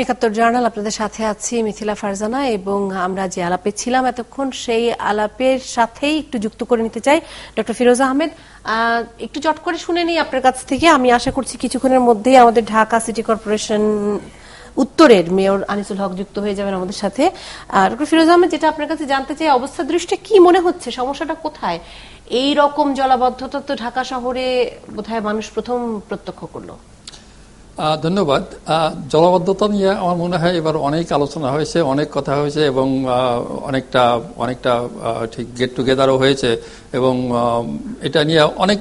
একাত্তর জার্নাল আপনাদের সাথে আছি মিথিলা ফারজানা এবং আমরা যে আলাপে ছিলাম এতক্ষণ সেই আলাপের সাথেই একটু যুক্ত করে নিতে চাই ডক্টর ফিরোজ আহমেদ। একটু চট করে শুনে নিই আপনার কাছ থেকে। আমি আশা করছি কিছুক্ষণের মধ্যেই আমাদের ঢাকা সিটি কর্পোরেশন উত্তরের মেয়র আনিসুল হক যুক্ত হয়ে যাবেন আমাদের সাথে। ডক্টর ফিরোজ আহমেদ, যেটা আপনার কাছে জানতে চাই, অবস্থা দৃষ্টি কি মনে হচ্ছে, সমস্যাটা কোথায়? এই রকম জলাবদ্ধতা তো ঢাকা শহরে বোধহয় মানুষ প্রথম প্রত্যক্ষ করলো। ধন্যবাদ। জলাবদ্ধতা নিয়ে আমার মনে হয় এবার অনেক আলোচনা হয়েছে, অনেক কথা হয়েছে এবং অনেকটা ঠিক গেট টুগেদারও হয়েছে এবং এটা নিয়ে অনেক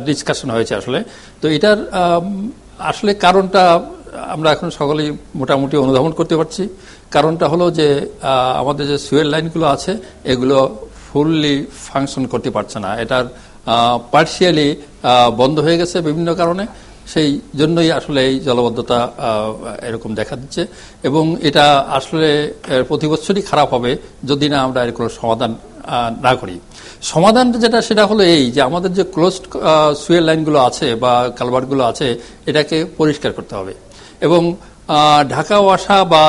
ডিসকাশন হয়েছে আসলে। তো এটার আসলে কারণটা আমরা এখন সকলেই মোটামুটি অনুধাবন করতে পারছি। কারণটা হলো যে আমাদের যে সুয়েল লাইনগুলো আছে এগুলো ফুললি ফাংশন করতে পারছে না, এটার পার্শিয়ালি বন্ধ হয়ে গেছে বিভিন্ন কারণে। সেই জন্যই আসলে এই জলাবদ্ধতা এরকম দেখা দিচ্ছে এবং এটা আসলে প্রতি বছরই খারাপ হবে যদি না আমরা এর কোনো সমাধান না করি। সমাধান যেটা সেটা হলো এই যে আমাদের যে ক্লোজড সুয়েল লাইনগুলো আছে বা কালভার্টগুলো আছে এটাকে পরিষ্কার করতে হবে এবং ঢাকা ওয়াসা বা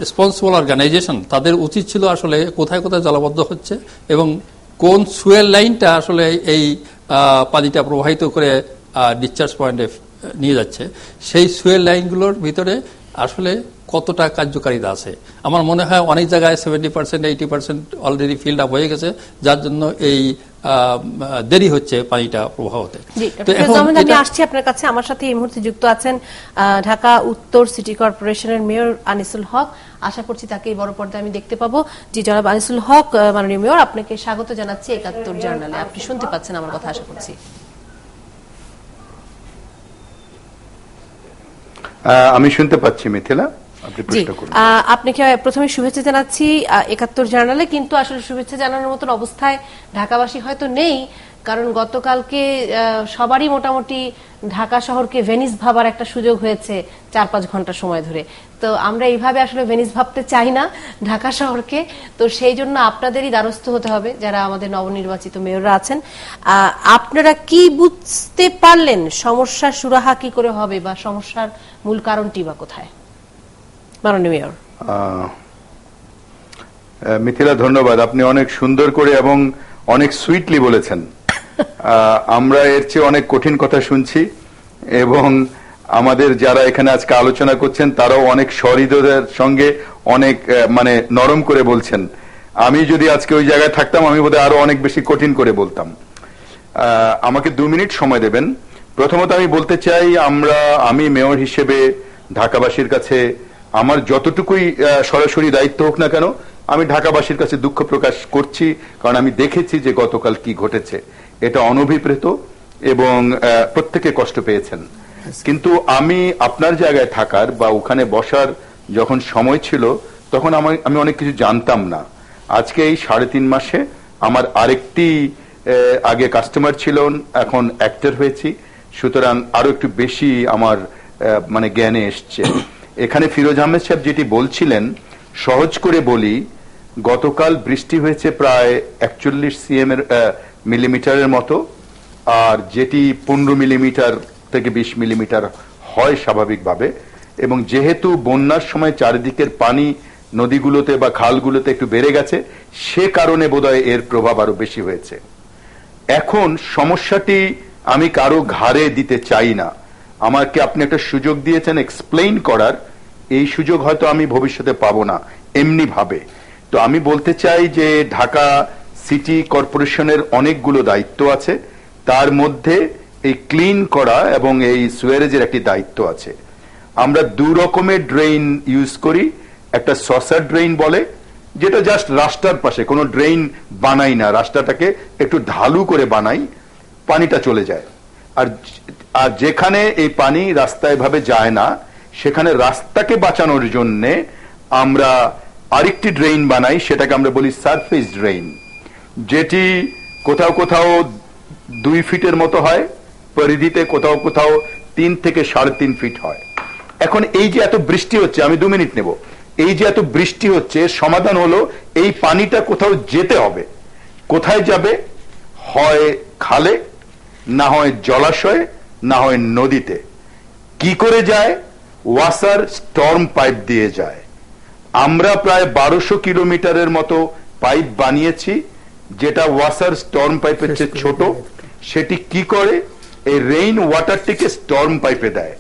রেসপন্সিবল অর্গানাইজেশন তাদের উচিত ছিল আসলে কোথায় কোথায় জলাবদ্ধ হচ্ছে এবং কোন সুয়েল লাইনটা আসলে এই পানিটা প্রবাহিত করে ডিসচার্জ পয়েন্টে নিয়ে যাচ্ছে, সেই সুয়েল লাইনগুলোর ভিতরে আসলে কতটা কার্যকারিতা আছে। আমার মনে হয় অনেক জায়গায় 70%, 80% অলরেডি ফিল্ড আপ হয়ে গেছে, যার জন্য এই দেরি হচ্ছে পানিটা প্রবাহ হতে। আমি আসছি আপনার কাছে। আমার সাথে এই মুহূর্তে যুক্ত আছেন ঢাকা উত্তর সিটি কর্পোরেশনের মেয়র আনিসুল হক। আশা করছি তাকে এই বড় পর্দায় আমি দেখতে পাবো। জি জনাব আনিসুল হক, মাননীয় মেয়র, আপনাকে স্বাগত জানাচ্ছি একাত্তর জার্নালে। আপনি শুনতে পাচ্ছেন আমার কথা আশা করছি। আমি শুনতে পাচ্ছি মিথিলা, আপনাকে প্রথমে শুভেচ্ছা জানাচ্ছি একাত্তর জার্নালে। কিন্তু আসলে শুভেচ্ছা জানানোর মতন অবস্থায় ঢাকাবাসী হয়তো নেই, কারণ গতকালকে সবারই মোটামুটি ঢাকা শহরকে ভেনিস ভাবার একটা সুযোগ হয়েছে 4-5 ঘন্টা সময় ধরে। তো আমরা এইভাবে আসলে ভেনিস ভাবতে চাই না ঢাকা শহরকে। তো সেই জন্য আপনাদেরই দ্বারস্থ হতে হবে যারা আমাদের নবনির্বাচিত মেয়ররা আছেন। আপনারা কি বুঝতে পারলেন সমস্যার সুরাহা কি করে হবে বা সমস্যার মূল কারণটি বা কোথায়? মাননীয় মেয়র। মিথিলা, ধন্যবাদ। আপনি অনেক সুন্দর করে এবং অনেক সুইটলি বলেছেন। আমরা এর চেয়ে অনেক কঠিন কথা শুনছি এবং আমাদের যারা এখানে আজকে আলোচনা করছেন তারাও অনেক সহৃদয়ের সঙ্গে অনেক নরম করে বলছেন। আমি যদি আজকে ওই জায়গায় থাকতাম আমি বোধহয় আরো অনেক বেশি কঠিন করে বলতাম। আমাকে 2 মিনিট সময় দেবেন। প্রথমত আমি বলতে চাই, আমি মেয়র হিসেবে ঢাকাবাসীর কাছে আমার যতটুকুই সরাসরি দায়িত্ব হোক না কেন, আমি ঢাকাবাসীর কাছে দুঃখ প্রকাশ করছি, কারণ আমি দেখেছি যে গতকাল কি ঘটেছে। এটা অনভিপ্রেত এবং প্রত্যেকে কষ্ট পেয়েছেন। কিন্তু আমি আপনার জায়গায় থাকার বা ওখানে বসার যখন সময় ছিল তখন আমি অনেক কিছু জানতাম না। আজকে এই 3.5 মাসে আমার আরেকটি আগে কাস্টমার ছিল, এখন অ্যাক্টর হয়েছি, সুতরাং আরো একটু বেশি আমার জ্ঞানে এসছে। এখানে ফিরোজ আহমেদ সাহেব যেটি বলছিলেন, সহজ করে বলি, গতকাল বৃষ্টি হয়েছে প্রায় 41 মিলিমিটারের মতো, আর যেটি 15 মিলিমিটার থেকে 20 মিলিমিটার হয় স্বাভাবিকভাবে। এবং যেহেতু বন্যার সময় চারিদিকের পানি নদীগুলোতে বা খালগুলোতে একটু বেড়ে গেছে, সে কারণে বোধহয় এর প্রভাব আরো বেশি হয়েছে। এখন সমস্যাটি আমি কারো ঘাড়ে দিতে চাই না। আমাকে আপনি একটা সুযোগ দিয়েছেন এক্সপ্লেইন করার, এই সুযোগ হয়তো আমি ভবিষ্যতে পাবো না এমনি ভাবে। তো আমি বলতে চাই যে ঢাকা সিটি কর্পোরেশনের অনেকগুলো দায়িত্ব আছে, তার মধ্যে এই ক্লিন করা এবং এই সুয়ারেজের একটি দায়িত্ব আছে। আমরা 2 রকমের ড্রেইন ইউজ করি। একটা সসার ড্রেইন বলে, যেটা জাস্ট রাস্তার পাশে, কোনো ড্রেইন বানাই না, রাস্তাটাকে একটু ঢালু করে বানাই, পানিটা চলে যায়। আর যেখানে এই পানি রাস্তায় ভাবে যায় না, সেখানে রাস্তাকে বাঁচানোর জন্য আমরা আরেকটি ড্রেইন বানাই, সেটাকে আমরা বলি সারফেস ড্রেইন, যেটি কোথাও কোথাও 2 ফিটের মতো হয় পরিধিতে, কোথাও কোথাও 3 থেকে 3.5 ফিট হয়। এখন এই যে এত বৃষ্টি হচ্ছে, আমি 2 মিনিট নেব, এই যে এত বৃষ্টি হচ্ছে, সমাধান হলো এই পানিটা কোথাও যেতে হবে। কোথায় যাবে? হয় খালে, না হয় জলাশয়ে, না হয় নদীতে। কি করে যায়? ওয়াসার স্টর্ম পাইপ দিয়ে যায়। আমরা প্রায় 1200 কিলোমিটারের মতো পাইপ বানিয়েছি, যেটা ওয়াসার স্টর্ম পাইপের চেয়ে ছোট। সেটি কি করে, এই রেইন ওয়াটারটিকে স্টর্ম পাইপে দেয়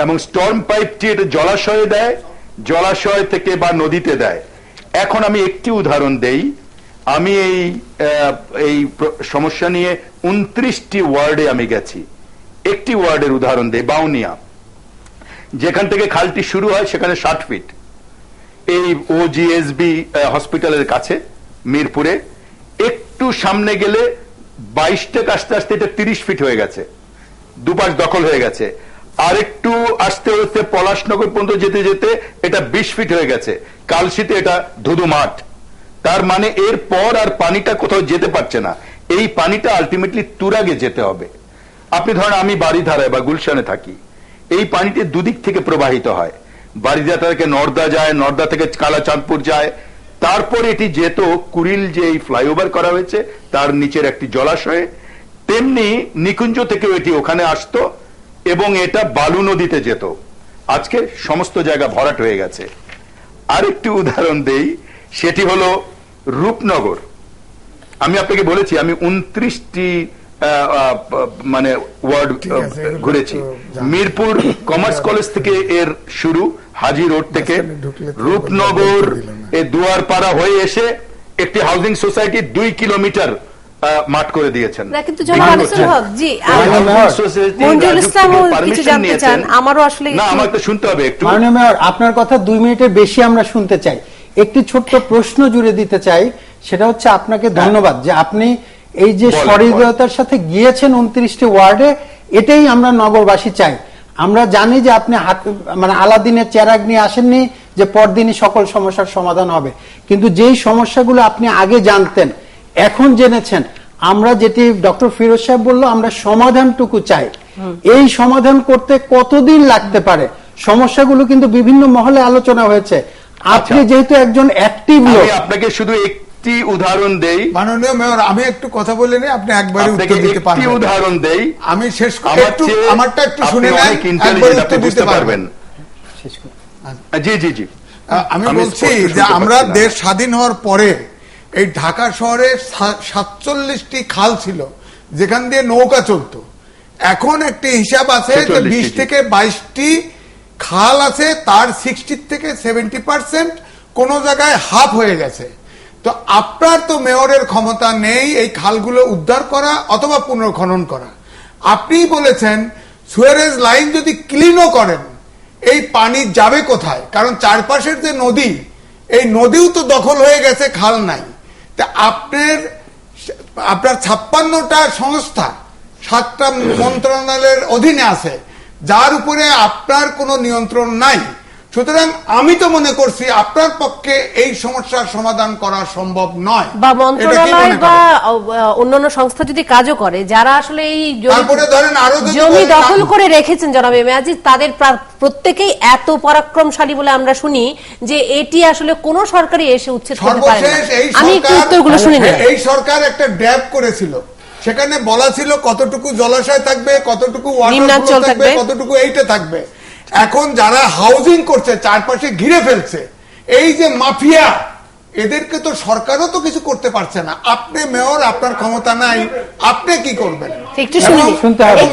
এবং স্টর্ম পাইপটি এটা জলাশয়ে দেয়, জলাশয় থেকে বা নদীতে দেয়। এখন আমি একটি উদাহরণ দেই। আমি এই সমস্যা নিয়ে 29টি ওয়ার্ডে আমি গেছি। একটি ওয়ার্ডের উদাহরণ দেই, বাউনিয়া, যেখান থেকে খালটি শুরু হয় সেখানে 60 ফিট। এই ওজিএসবি হসপিটালের কাছে মিরপুরে একটু সামনে গেলে 22 থেকে আস্তে আস্তে এটা 30 ফিট হয়ে গেছে, দুপাশ দখল হয়ে গেছে। আর একটু আস্তে আস্তে পলাশনগর পর্যন্ত যেতে যেতে এটা 20 ফিট হয়ে গেছে। কালশিতে এটা ধুধু মাঠ। তার মানে এর পর আর পানিটা কোথাও যেতে পারছে না। এই পানিটা আলটিমেটলি তুরাগে যেতে হবে। আপনি ধরেন আমি বাড়িধারায় বা গুলশানে থাকি, এই পানিতে দুদিক থেকে প্রবাহিত হয়। বাড়িধারা থেকে নর্দা যায়, নর্দা থেকে কালাচাঁদপুর যায়, তারপর এটি যেত কুড়িল যে এই ফ্লাইওভার করা হয়েছে তার নিচের একটি জলাশয়ে। তেমনি নিকুঞ্জ থেকেও এটি ওখানে আসতো এবং এটা বালু নদীতে যেত। আজকে সমস্ত জায়গা ভরাট হয়ে গেছে। আরেকটি উদাহরণ দেই, সেটি হলো রূপনগর। আমি আপনাকে বলেছি আমি 29টি মানে ওয়ার্ড ঘুরেছি। মিরপুর কমার্স কলেজ থেকে এর শুরু, হাজি রোড থেকে রূপনগর এই দুয়ারপাড়া হয়ে এসে একটি হাউজিং সোসাইটি 2 কিলোমিটার মাঠ করে দিয়েছেন। কিন্তু আমারও আসলে না, আমার তো শুনতে হবে একটু। মাননীয় মেয়র, আপনার কথা 2 মিনিটের বেশি আমরা শুনতে চাই। একটি ছোট্ট প্রশ্ন জুড়ে দিতে চাই, সেটা হচ্ছে আপনাকে ধন্যবাদ যে আপনি এই যে সহৃদয়তার সাথে গিয়েছেন 29টি ওয়ার্ডে, এটাই আমরা নগরবাসী চাই। আমরা জানি যে আপনি মানে আলাদিনের চেরাগ নিয়ে আসেননি যে পরদিনই সকল সমস্যার সমাধান হবে, কিন্তু যেই সমস্যাগুলো আপনি আগে জানতেন এখন জেনেছেন। আমরা যেটি ডক্টর ফিরোজ সাহেব বললো, আমরা সমাধানটুকু চাই। এই সমাধান করতে কতদিন লাগতে পারে, সমস্যাগুলো কিন্তু বিভিন্ন মহলে আলোচনা হয়েছে। আপনি যেহেতু একজন অ্যাক্টিভ লোক, আপনাকে শুধু একটি উদাহরণ দেই। মাননীয় মেয়র, আমি একটু কথা বলে নিই, আপনি একবারে উত্তর দিতে পারবেন। একটি উদাহরণ দেই, আমি শেষ আমারটা একটু শুনে নেন, আপনি বুঝতে পারবেন। জি জি জি। আমি বলছি যে আমরা দেশ স্বাধীন হওয়ার পরে এই ঢাকা শহরে 47টি খাল ছিল যেখান দিয়ে নৌকা চলতো। এখন একটি হিসাব আছে যে 20 থেকে 22টি খাল আছে, তার 60 থেকে 70% কোন জায়গায় হাফ হয়ে গেছে। তো আপনার তো মেয়রের ক্ষমতা নেই এই খালগুলো উদ্ধার করা অথবা পুনর্খনন করা। আপনি বলেছেন সুয়েরেজ লাইন যদি ক্লিনও করেন, এই পানি যাবে কোথায়? কারণ চারপাশের যে নদী, এই নদীও তো দখল হয়ে গেছে, খাল নাই। তা আপনার 56টা সংস্থা 7টা মন্ত্রণালয়ের অধীনে আছে, যার উপরে আপনার কোনো নিয়ন্ত্রণ নাই। সুতরাং আমি তো মনে করছি আপনার পক্ষে এই সমস্যার সমাধান করা সম্ভব নয়। বা মন্ত্রণালয় বা অন্যান্য সংস্থা যদি কাজও করে, যারা আসলে এই জমি দখল করে রেখেছেন জনাব এম এ আজিজ, তাদের প্রত্যেকেই এত পরাক্রমশালী বলে আমরা শুনি যে এটি আসলে কোন সরকারই এসে উচ্ছেদ করতে পারে না। আমি একটু উত্তরগুলো শুনি না। এই সরকার একটা ড্যাব করেছিল, সেখানে বলা ছিল কতটুকু জলাশয় থাকবে, কতটুকু ওয়াটার থাকবে, কতটুকু এইটা থাকবে। এখন যারা হাউজিং করছে চারপাশে ঘিরে ফেলছে, এই যে মাফিয়া, এদেরকে তো সরকারও তো কিছু করতে পারছে না। আপনি মেয়র, আপনার ক্ষমতা নাই, আপনি কি করবেন? একটু শুনতে হবে,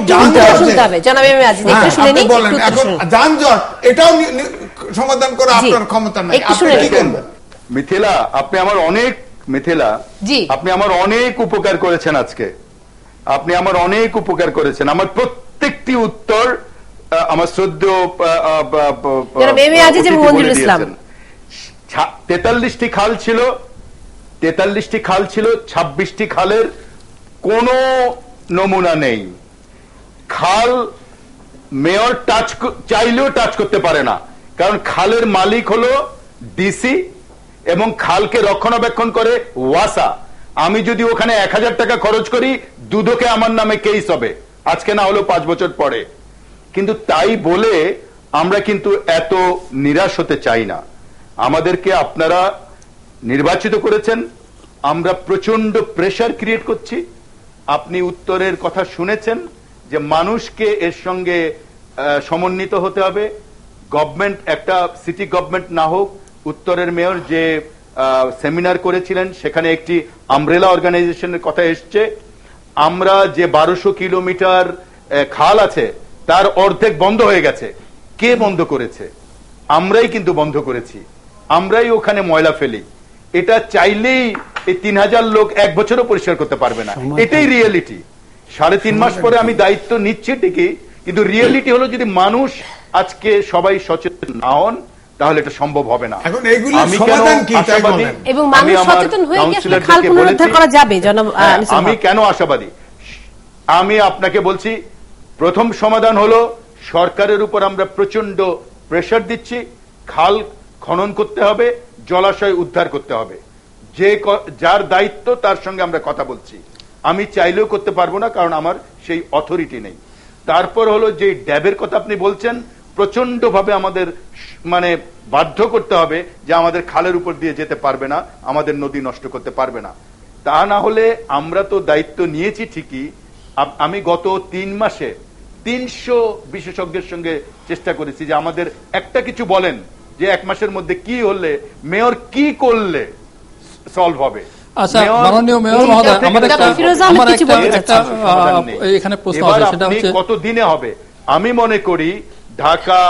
জনাব এম এ আজিজ একটু শুনে নিন। এখন যানজট, এটাও সমাধান করা আপনার ক্ষমতা নাই, আপনি কি করবেন? মিথিলা, আপনি আমার অনেক উপকার করেছেন আজকে। আপনি আমার অনেক উপকার করেছেন। আমার প্রত্যেকটি উত্তর আমার শ্রদ্ধেয় 43টি খাল ছিল, 26টি খালের কোন নমুনা নেই। খাল মেয়র চাইলেও টাচ করতে পারে না, কারণ খালের মালিক হলো ডিসি এবং খালকে রক্ষণাবেক্ষণ করে ওয়াসা। আমি যদি ওখানে 1000 টাকা খরচ করি, দুদকে আমার নামে কেস হবে, আজকে না হলেও 5 বছর পরে। কিন্তু তাই বলে আমরা কিন্তু এত নিরাশ হতে চাই না। আমাদেরকে আপনারা নির্বাচিত করেছেন, আমরা প্রচন্ড প্রেসার ক্রিয়েট করছি। আপনি উত্তরের কথা শুনেছেন যে মানুষকে এর সঙ্গে সমন্বিত হতে হবে, গভর্নমেন্ট, একটা সিটি গভর্নমেন্ট না হোক, উত্তরের মেয়র যে সেমিনার করেছিলেন সেখানে একটি আমব্রেলা অর্গানাইজেশনের কথা এসছে। আমরা যে 1200 কিলোমিটার খাল আছে তার অর্ধেক বন্ধ হয়ে গেছে। কে বন্ধ করেছে? আমরাই কিন্তু বন্ধ করেছি, আমরাই ওখানে ময়লা ফেলি। এটা চাইলেই এই 3000 লোক এক বছরও পরিষ্কার করতে পারবে না, এটাই রিয়েলিটি। 3.5 মাস পরে আমি দায়িত্ব নিচ্ছি ঠিকই, কিন্তু রিয়েলিটি হলো যদি মানুষ আজকে সবাই সচেতন না হন তাহলে এটা সম্ভব হবে না। এখন এইগুলোর সমাধান কি তাই বলেন? এবং মানুষ সচেতন হয়ে কি আসলে খাল পুনরুদ্ধার করা যাবে? আমি কেন আশাবাদী, আমি আপনাকে বলছি, প্রথম সমাধান হলো সরকারের উপর আমরা প্রচন্ড প্রেসার দিচ্ছি, খাল খনন করতে হবে, জলাশয় উদ্ধার করতে হবে। যার দায়িত্ব তার সঙ্গে আমরা কথা বলছি। আমি চাইলেও করতে পারবো না, কারণ আমার সেই অথরিটি নেই। তারপর হলো যে ড্যাবের কথা আপনি বলছেন, প্রচন্ড ভাবে আমাদের মানে বাধ্য করতে হবে যে আমাদের খালের উপর দিয়ে যেতে পারবে না, আমাদের নদী নষ্ট করতে পারবে না। তা না হলে আমরা তো দায়িত্ব নিয়েছি ঠিকই। আমি গত 3 মাসে 300 বিশেষজ্ঞের সঙ্গে চেষ্টা করেছি যে আমাদের একটা কিছু বলেন যে 1 মাসের মধ্যে কি হলে, মেয়র কি করলে সলভ হবে। আচ্ছা, মাননীয় মেয়র মহোদয়, এখানে প্রশ্ন আছে, সেটা হচ্ছে কত দিনে হবে? আমি মনে করি ঢাকা,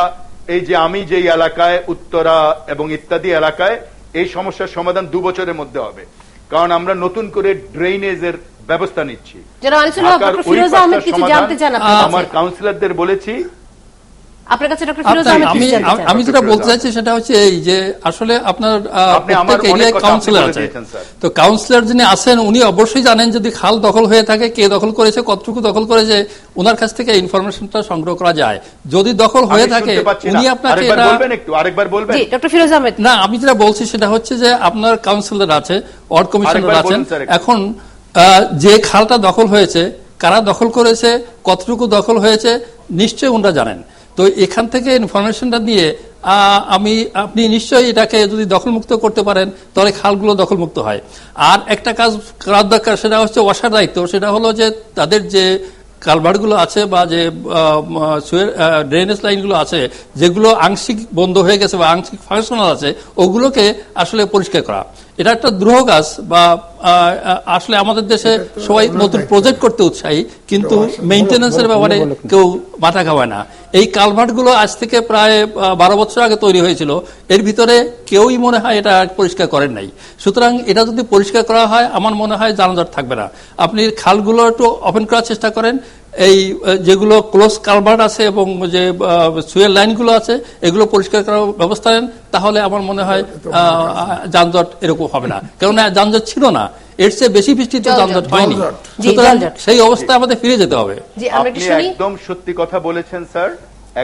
এই যে আমি যেই এলাকায়, উত্তরা এবং ইত্যাদি এলাকায় এই সমস্যার সমাধান 2 বছরের মধ্যে হবে, কারণ আমরা নতুন করে ড্রেনেজের ব্যবস্থা নিচ্ছি। আমার কাউন্সিলরদের বলেছি। আমি যেটা বলতে চাইছি সেটা হচ্ছে এই যে আসলে আপনার কাউন্সিলর আছে, তো কাউন্সিলর যিনি আছেন উনি অবশ্যই জানেন যদি খাল দখল হয়ে থাকে, কে দখল করেছে, কতটুকু দখল করেছে, ওনার কাছ থেকে ইনফরমেশনটা সংগ্রহ করা যায়। যদি দখল হয়ে থাকে উনি আপনাকে না, আমি যেটা বলছি সেটা হচ্ছে যে আপনার কাউন্সিলর আছে, ওয়ার্ড কমিশনার আছেন, এখন যে খালটা দখল হয়েছে, কারা দখল করেছে, কতটুকু দখল হয়েছে, নিশ্চয়ই ওনারা জানেন। তো এখান থেকে ইনফরমেশনটা দিয়ে আপনি নিশ্চয়ই এটাকে যদি দখলমুক্ত করতে পারেন তাহলে খালগুলো দখলমুক্ত হয়। আর একটা কাজ করার দরকার, সেটা হচ্ছে ওয়াসার দায়িত্ব, সেটা হলো যে তাদের যে কালভার্টগুলো আছে বা যে ড্রেনেজ লাইনগুলো আছে যেগুলো আংশিক বন্ধ হয়ে গেছে বা আংশিক ফাংশনাল আছে, ওগুলোকে আসলে পরিষ্কার করা। এটা একটা দ্রুহ কাজ, বা আসলে আমাদের দেশে সবাই নতুন প্রজেক্ট করতে উৎসাহী, কিন্তু মেইনটেনেন্সের ব্যাপারে কেউ মাথা খাওয়ায় না। এই কালভার্টগুলো আজ থেকে প্রায় 12 বছর আগে তৈরি হয়েছিল, এর ভিতরে কেউই মনে হয় এটা পরিষ্কার করেন নাই। সুতরাং এটা যদি পরিষ্কার করা হয় আমার মনে হয় যানজট থাকবে না। আপনি খালগুলো একটু ওপেন করার চেষ্টা করেন, এই যেগুলো ক্লোজ কালভার্ট আছে এবং যে সুয়েল লাইনগুলো আছে এগুলো পরিষ্কার করার ব্যবস্থা নেন, তাহলে আমার মনে হয় যানজট এরকম হবে না। কেননা যানজট ছিল না, এর চেয়ে বেশি বৃষ্টিতে যানজট হয়নি। সুতরাং সেই অবস্থায় আমাদের ফিরে যেতে হবে। আপনি একদম সত্যি কথা বলেছেন স্যার,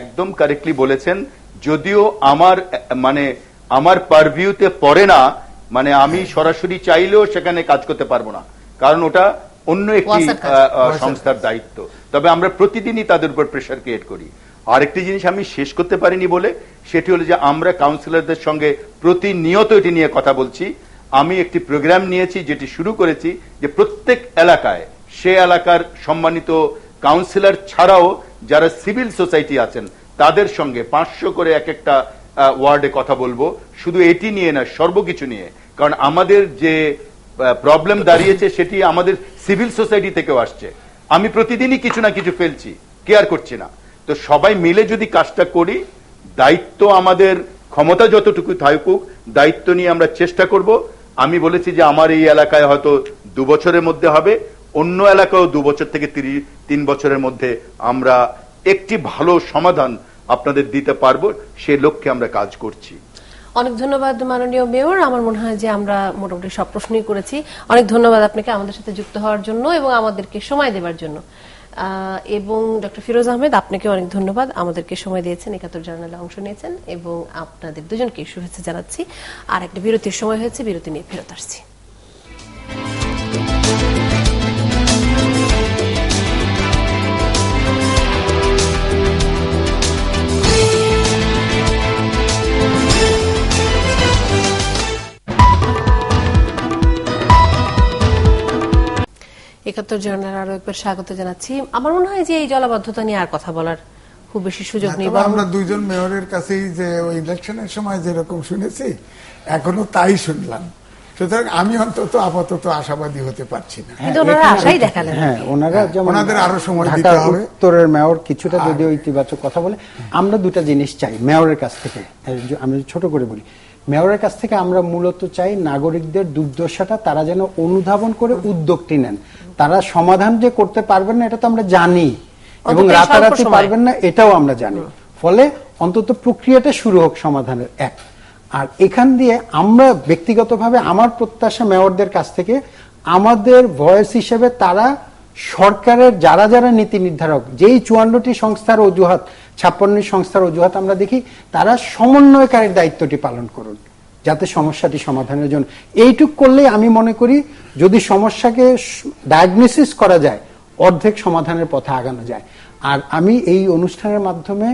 একদম কারেক্টলি বলেছেন। যদিও আমার পারভিউতে পড়ে না, মানে আমি সরাসরি চাইলেও সেখানে কাজ করতে পারবো না, কারণ ওটা অন্য একটি সংস্থার দায়িত্ব। তবে আমরা প্রতিদিনই তাদের উপর প্রেসার ক্রিয়েট করি। আরেকটি জিনিস আমি শেষ করতে পারিনি বলে, সেটি হলো যে আমরা কাউন্সিলরদের সঙ্গে প্রতিনিয়ত এটি নিয়ে কথা বলছি। আমি একটি প্রোগ্রাম নিয়েছি, যেটি শুরু করেছি, যে প্রত্যেক এলাকায় সে এলাকার সম্মানিত কাউন্সিলর ছাড়াও যারা সিভিল সোসাইটি আছেন তাদের সঙ্গে 500 করে এক একটা ওয়ার্ডে কথা বলবো, শুধু এটি নিয়ে না, সর্বকিছু নিয়ে। কারণ আমাদের যে প্রবলেম দাঁড়িয়েছে সেটি আমাদের সিভিল সোসাইটি থেকেও আসছে। আমি প্রতিদিনই কিছু না কিছু ফেলছি, কেয়ার করছি না। তো সবাই মিলে যদি কাজটা করি, দায়িত্ব আমাদের, ক্ষমতা যতটুকু থাকুক, দায়িত্ব নিয়ে আমরা চেষ্টা করব। আমি বলেছি যে আমার এই এলাকায় হয়তো 2 বছরের মধ্যে হবে, অন্য এলাকাও 2 বছর থেকে 3 বছরের মধ্যে আমরা একটি ভালো সমাধান আপনাদের দিতে পারবো, সে লক্ষ্যে আমরা কাজ করছি। অনেক ধন্যবাদ মাননীয় মেয়র। আমার মনে হয় যে আমরা মোটামুটি সব প্রশ্নই করেছি। অনেক ধন্যবাদ আপনাকে আমাদের সাথে যুক্ত হওয়ার জন্য এবং আমাদেরকে সময় দেওয়ার জন্য। এবং ডক্টর ফিরোজ আহমেদ, আপনাকে অনেক ধন্যবাদ, আমাদেরকে সময় দিয়েছেন, 71 জার্নালে অংশ নিয়েছেন, এবং আপনাদের দুজনকে শুভেচ্ছা জানাচ্ছি। আর একটা বিরতির সময় হয়েছে, বিরতি নিয়ে ফেরত আসছি। একাত্তর জার্নাল আরো একবার স্বাগত জানাচ্ছি। আমার মনে হয় যে এই জলাবদ্ধতা নিয়ে আর কথা বলার খুব বেশি সুযোগ নেই। তবে আমরা দুইজন মেয়রের কাছেই যে ওই ইলেকশনের সময় যেরকম শুনেছি এখনো তাই শুনলাম, সুতরাং আমি অন্তত আপাতত আশাবাদী হতে পারছি না। কিন্তু ওনারা আশাই দেখালেন। হ্যাঁ, ওনারা যেমন ওনাদের আরো সময় ঢাকা দিতে হবে। উত্তরের মেয়র কিছুটা যদিও ইতিবাচক কথা বলে, আমরা দুটা জিনিস চাই মেয়রের কাছ থেকে। আমি ছোট করে বলি, মেয়রের কাছ থেকে আমরা মূলত চাই নাগরিকদের দুর্দশাটা তারা যেন অনুধাবন করে উদ্যোগটি নেন। তারা সমাধান যে করতে পারবেন না এটা তো আমরা জানি, এবং রাতারাতি পারবেন না এটাও আমরা জানি। ফলে অন্তত প্রক্রিয়াটা শুরু হোক সমাধানের। এক, আর এখান দিয়ে আমরা ব্যক্তিগতভাবে আমার প্রত্যাশা মেয়রদের কাছ থেকে আমাদের ভয়েস হিসেবে তারা সরকারের যারা যারা নীতি নির্ধারক, যেই 54টি সংস্থার অজুহাত 56 সংস্থার অজুহাত আমরা দেখি, তারা সমন্বয়কারীর দায়িত্বটি পালন করুন যাতে সমস্যাটি সমাধানের জন্য। এইটুক করলেই আমি মনে করি যদি সমস্যাকে ডায়াগনোসিস করা যায় অর্ধেক সমাধানের পথে আগানো যায়। আর আমি এই অনুষ্ঠানের মাধ্যমে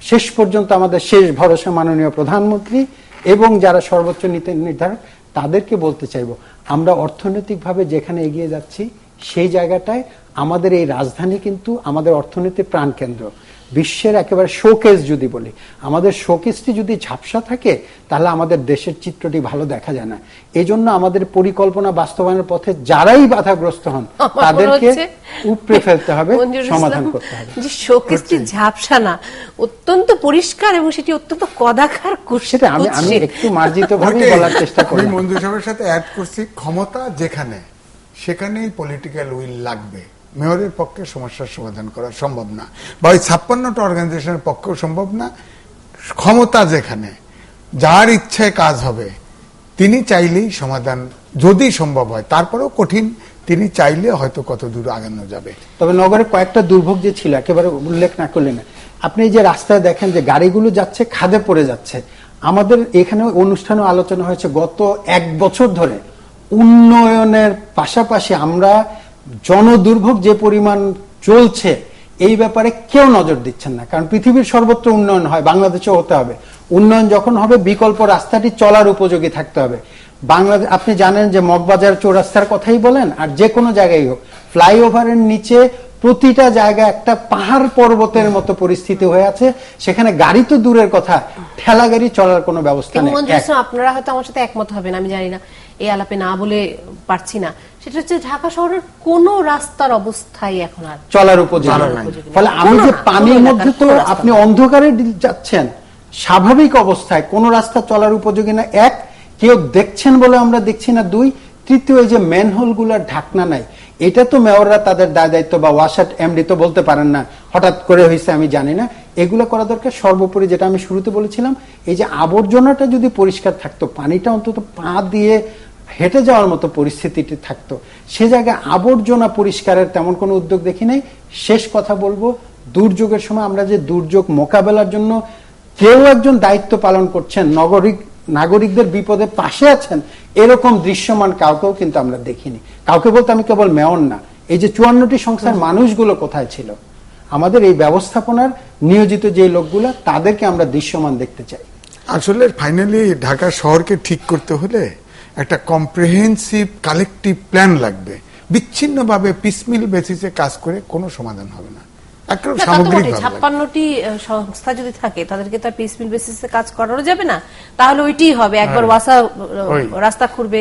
শেষ পর্যন্ত আমাদের শেষ ভরসা মাননীয় প্রধানমন্ত্রী এবং যারা সর্বোচ্চ নীতি নির্ধারক তাদেরকে বলতে চাইব, আমরা অর্থনৈতিকভাবে যেখানে এগিয়ে যাচ্ছি সেই জায়গাটায় আমাদের এই রাজধানী কিন্তু আমাদের অর্থনীতির প্রাণকেন্দ্র, বিশ্বের একেবারে শোকেস। যদি বলি আমাদের শোকেসটি যদি ঝাপসা থাকে তাহলে আমাদের দেশের চিত্রটি ভালো দেখা যায় না। এই জন্য আমাদের পরিকল্পনা বাস্তবায়নের পথে যারাই বাধাগ্রস্ত হন তাদেরকে উপড়ে ফেলতে হবে, সমাধান করতে হবে। যে শোকেসটি ঝাপসা না, অত্যন্ত পরিষ্কার এবং সেটি অত্যন্ত কদাকার সেটা আমি একটু মার্জিত ভাবে বলার চেষ্টা করি। আমি মঞ্জু সাহেবের সাথে অ্যাড করছি, ক্ষমতা যেখানে সেখানেই পলিটিক্যাল উইল লাগবে। মেয়রের পক্ষে সমস্যার সমাধান করা সম্ভব না, বা ওই 56টা অর্গানাইজেশনের পক্ষেও সম্ভব না। ক্ষমতা যেখানে, যার ইচ্ছায় কাজ হবে তিনি চাইলেই সমাধান যদি সম্ভব হয়, তারপরেও কঠিন, তিনি চাইলে হয়তো কত দূর আগানো যাবে। তবে নগরে কয়েকটা দুর্ভোগ যে ছিল একেবারে উল্লেখ না করলে না। আপনি যে রাস্তায় দেখেন যে গাড়িগুলো যাচ্ছে খাদে পড়ে যাচ্ছে। আমাদের এখানে অনুষ্ঠানে আলোচনা হয়েছে গত 1 বছর ধরে উন্নয়নের পাশাপাশি আমরা জনদুর্ভোগ যে পরিমাণ চলছে এই ব্যাপারে কেউ নজর দিচ্ছেন না। কারণ পৃথিবীর সর্বত্র উন্নয়ন হয়, বাংলাদেশেও হতে হবে। উন্নয়ন যখন হবে বিকল্প রাস্তাটি চলার উপযোগী থাকতে হবে। বাংলাদেশ আপনি জানেন যে মগবাজার চৌরাস্তার কথাই বলেন আর যে কোনো জায়গায় হোক, ফ্লাইওভারের নিচে প্রতিটা জায়গায় একটা পাহাড় পর্বতের মতো পরিস্থিতি হয়ে আছে, সেখানে গাড়ি তো দূরের কথা, ঠেলা গাড়ি চলার কোনো ব্যবস্থা নেই। আপনারা হয়তো আমার সাথে একমত হবেন, আমি জানি না, এই আলাপে না বলে পারছি না। সেটা হচ্ছে ঢাকা শহরের কোন রাস্তার অবস্থায় এখন আর চলার উপযোগী নয়। ফলে আমি যে পানির মধ্যে তো আপনি অন্ধকারে যাচ্ছেন, স্বাভাবিক অবস্থায় কোন রাস্তা চলার উপযোগী না। এক, কেউ দেখছেন বলে আমরা দেখছি না। দুই, তৃতীয়, এই যে ম্যানহোল গুলার ঢাকনা নাই, এটা তো মেয়ররা তাদের দায় দায়িত্ব বা ওয়াসার এমডি তো বলতে পারেন না হঠাৎ করে হয়েছে আমি জানি না, এগুলো করা দরকার। সর্বোপরি যেটা আমি শুরুতে বলেছিলাম, এই যে আবর্জনাটা যদি পরিষ্কার থাকতো, পানিটা অন্তত পা দিয়ে হেঁটে যাওয়ার মতো পরিস্থিতিটি থাকতো, সে জায়গায় আবর্জনা পরিষ্কারের তেমন কোনো উদ্যোগ দেখি নাই। শেষ কথা বলবো, দুর্যোগের সময় আমরা যে দুর্যোগ মোকাবেলার জন্য কেউ একজন দায়িত্ব পালন করছেন, নাগরিকদের বিপদে পাশে আছেন, এরকম দৃশ্যমান কাউকেও কিন্তু আমরা দেখিনি। কাউকে বলতে আমি কেবল মেয়র না, এই যে 54টি সংস্থার মানুষগুলো কোথায় ছিল, আমাদের এই ব্যবস্থাপনার নিয়োজিত যে লোকগুলো, তাদেরকে আমরা দৃশ্যমান দেখতে চাই। আসলে ফাইনালি ঢাকা শহরকে ঠিক করতে হলে একটা কম্প্রিহেন্সিভ কালেকটিভ প্ল্যান লাগবে। বিচ্ছিন্নভাবে পিসমিল বেসিসে কাজ করে কোনো সমাধান হবে না। 56টি সংস্থা যদি থাকে তাদেরকে তার পিসমিল বেসিসে কাজ করানো যাবে না। তাহলে ওইটি হবে, একবার ওয়াসা রাস্তা খুঁড়বে,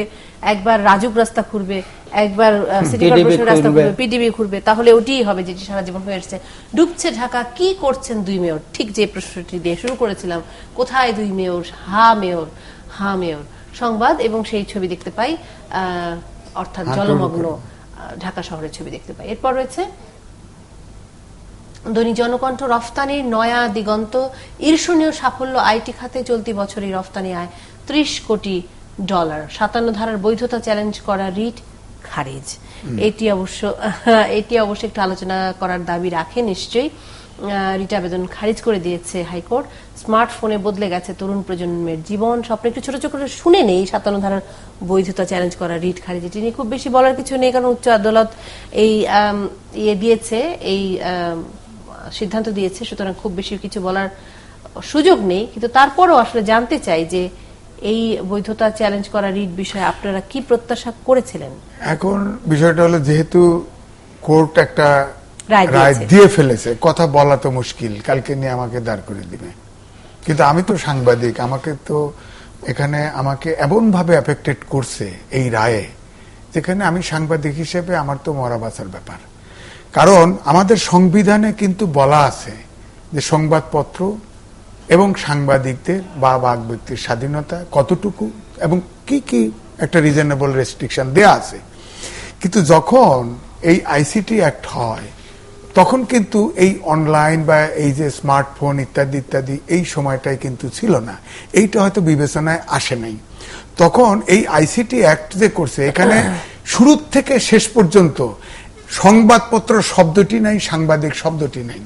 একবার রাজুক রাস্তা খুঁড়বে, একবার সিটি কর্পোরেশন রাস্তা খুঁড়বে, পিডিবি খুঁড়বে, তাহলে ওইটি হবে যেটি সারা জীবন হয়ে এসেছে। ডুবছে ঢাকা, কি করছেন 2 মেয়র? ঠিক যে প্রশ্নটি দিয়ে শুরু করেছিলাম, কোথায় 2 মেয়র? হা মেয়র, হা মেয়র। সংবাদ এবং সেই ছবি দেখতে পাই, অর্থাৎ জলমগ্ন ঢাকা শহরের ছবি দেখতে পাই। এরপর রয়েছে দৈনিক জনকণ্ঠ, রফতানির নয়া দিগন্ত, ঈর্ষণীয় সাফল্য আইটি খাতে, চলতি বছরই রফতানি আয় $30 কোটি। 57 ধারার বৈধতা চ্যালেঞ্জ করা রিট খারিজ। এটি অবশ্য একটু আলোচনা করার দাবি রাখে নিশ্চয়ই। রিট আবেদন খারিজ করে দিয়েছে হাইকোর্ট। স্মার্টফোনে বদলে গেছে তরুণ প্রজন্মের জীবন স্বপ্ন। একটু ছোট ছোট করে শুনে নেই 57 ধারার বৈধতা চ্যালেঞ্জ করা রিট খারিজ। এটি নিয়ে খুব বেশি বলার কিছু নেই, কারণ উচ্চ আদালত এই দিয়েছে, এই সিদ্ধান্ত দিয়েছে, সুতরাং খুব বেশি কিছু বলার সুযোগ নেই। কিন্তু তারপরও আসলে জানতে চাই যে এই বৈধতা চ্যালেঞ্জ করা রিট বিষয়ে আপনারা কি প্রত্যাশা করেছিলেন? এখন বিষয়টা হলো, যেহেতু কোর্ট একটা রায় রায় দিয়েছে। দিয়ে ফেলেছে, কথা বলা তো মুশকিল, কালকে নিয়ে আমাকে দাঁড় করে দিবে। কিন্তু আমি তো সাংবাদিক, আমাকে তো এখানে আমাকে এমন ভাবে এফেক্টেড করছে এই রায়ে, যেখানে আমি সাংবাদিক হিসেবে আমার তো মরা বাঁচার ব্যাপার। কারণ আমাদের সংবিধানে কিন্তু বলা আছে যে সংবাদপত্র এবং সাংবাদিকদের বা বাক ব্যক্তির স্বাধীনতা কতটুকু এবং কি কি একটা রিজনেবল রেস্ট্রিকশন দেয়া আছে। কিন্তু যখন এই আইসিটি অ্যাক্ট হয় তখন কিন্তু এই অনলাইন বা এই যে স্মার্টফোন ইত্যাদি ইত্যাদি এই সময়টাই কিন্তু ছিল না, এইটা হয়তো বিবেচনায় আসে নাই। তখন এই আইসিটি অ্যাক্ট যে করছে, এখানে শুরু থেকে শেষ পর্যন্ত সংবাদপত্র শব্দটি নাই, সাংবাদিক শব্দটি নাই।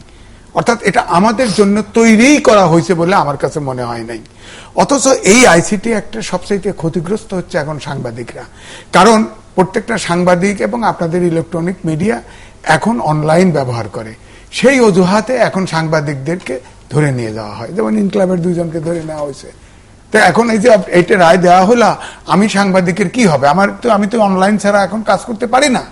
অর্থাৎ এটা আমাদের জন্য তৈরিই করা হয়েছে বলে আমার কাছে মনে হয় নাই। অথচ এই আইসিটি অ্যাক্টের সবচেয়ে ক্ষতিগ্রস্ত হচ্ছে এখন সাংবাদিকরা। কারণ প্রত্যেকটা সাংবাদিক এবং আপনাদের ইলেকট্রনিক মিডিয়া এখন অনলাইন ব্যবহার করে, সেই অজুহাতে এখন সাংবাদিকদেরকে ধরে নিয়ে যাওয়া হয়। যেমন ইনক্লাবের 2 জনকে ধরে নেওয়া হয়েছে। তো এখন এই যে এইটা রায় দেওয়া হলো, আমি সাংবাদিকের কি হবে? আমি তো অনলাইন ছাড়া এখন কাজ করতে পারি না,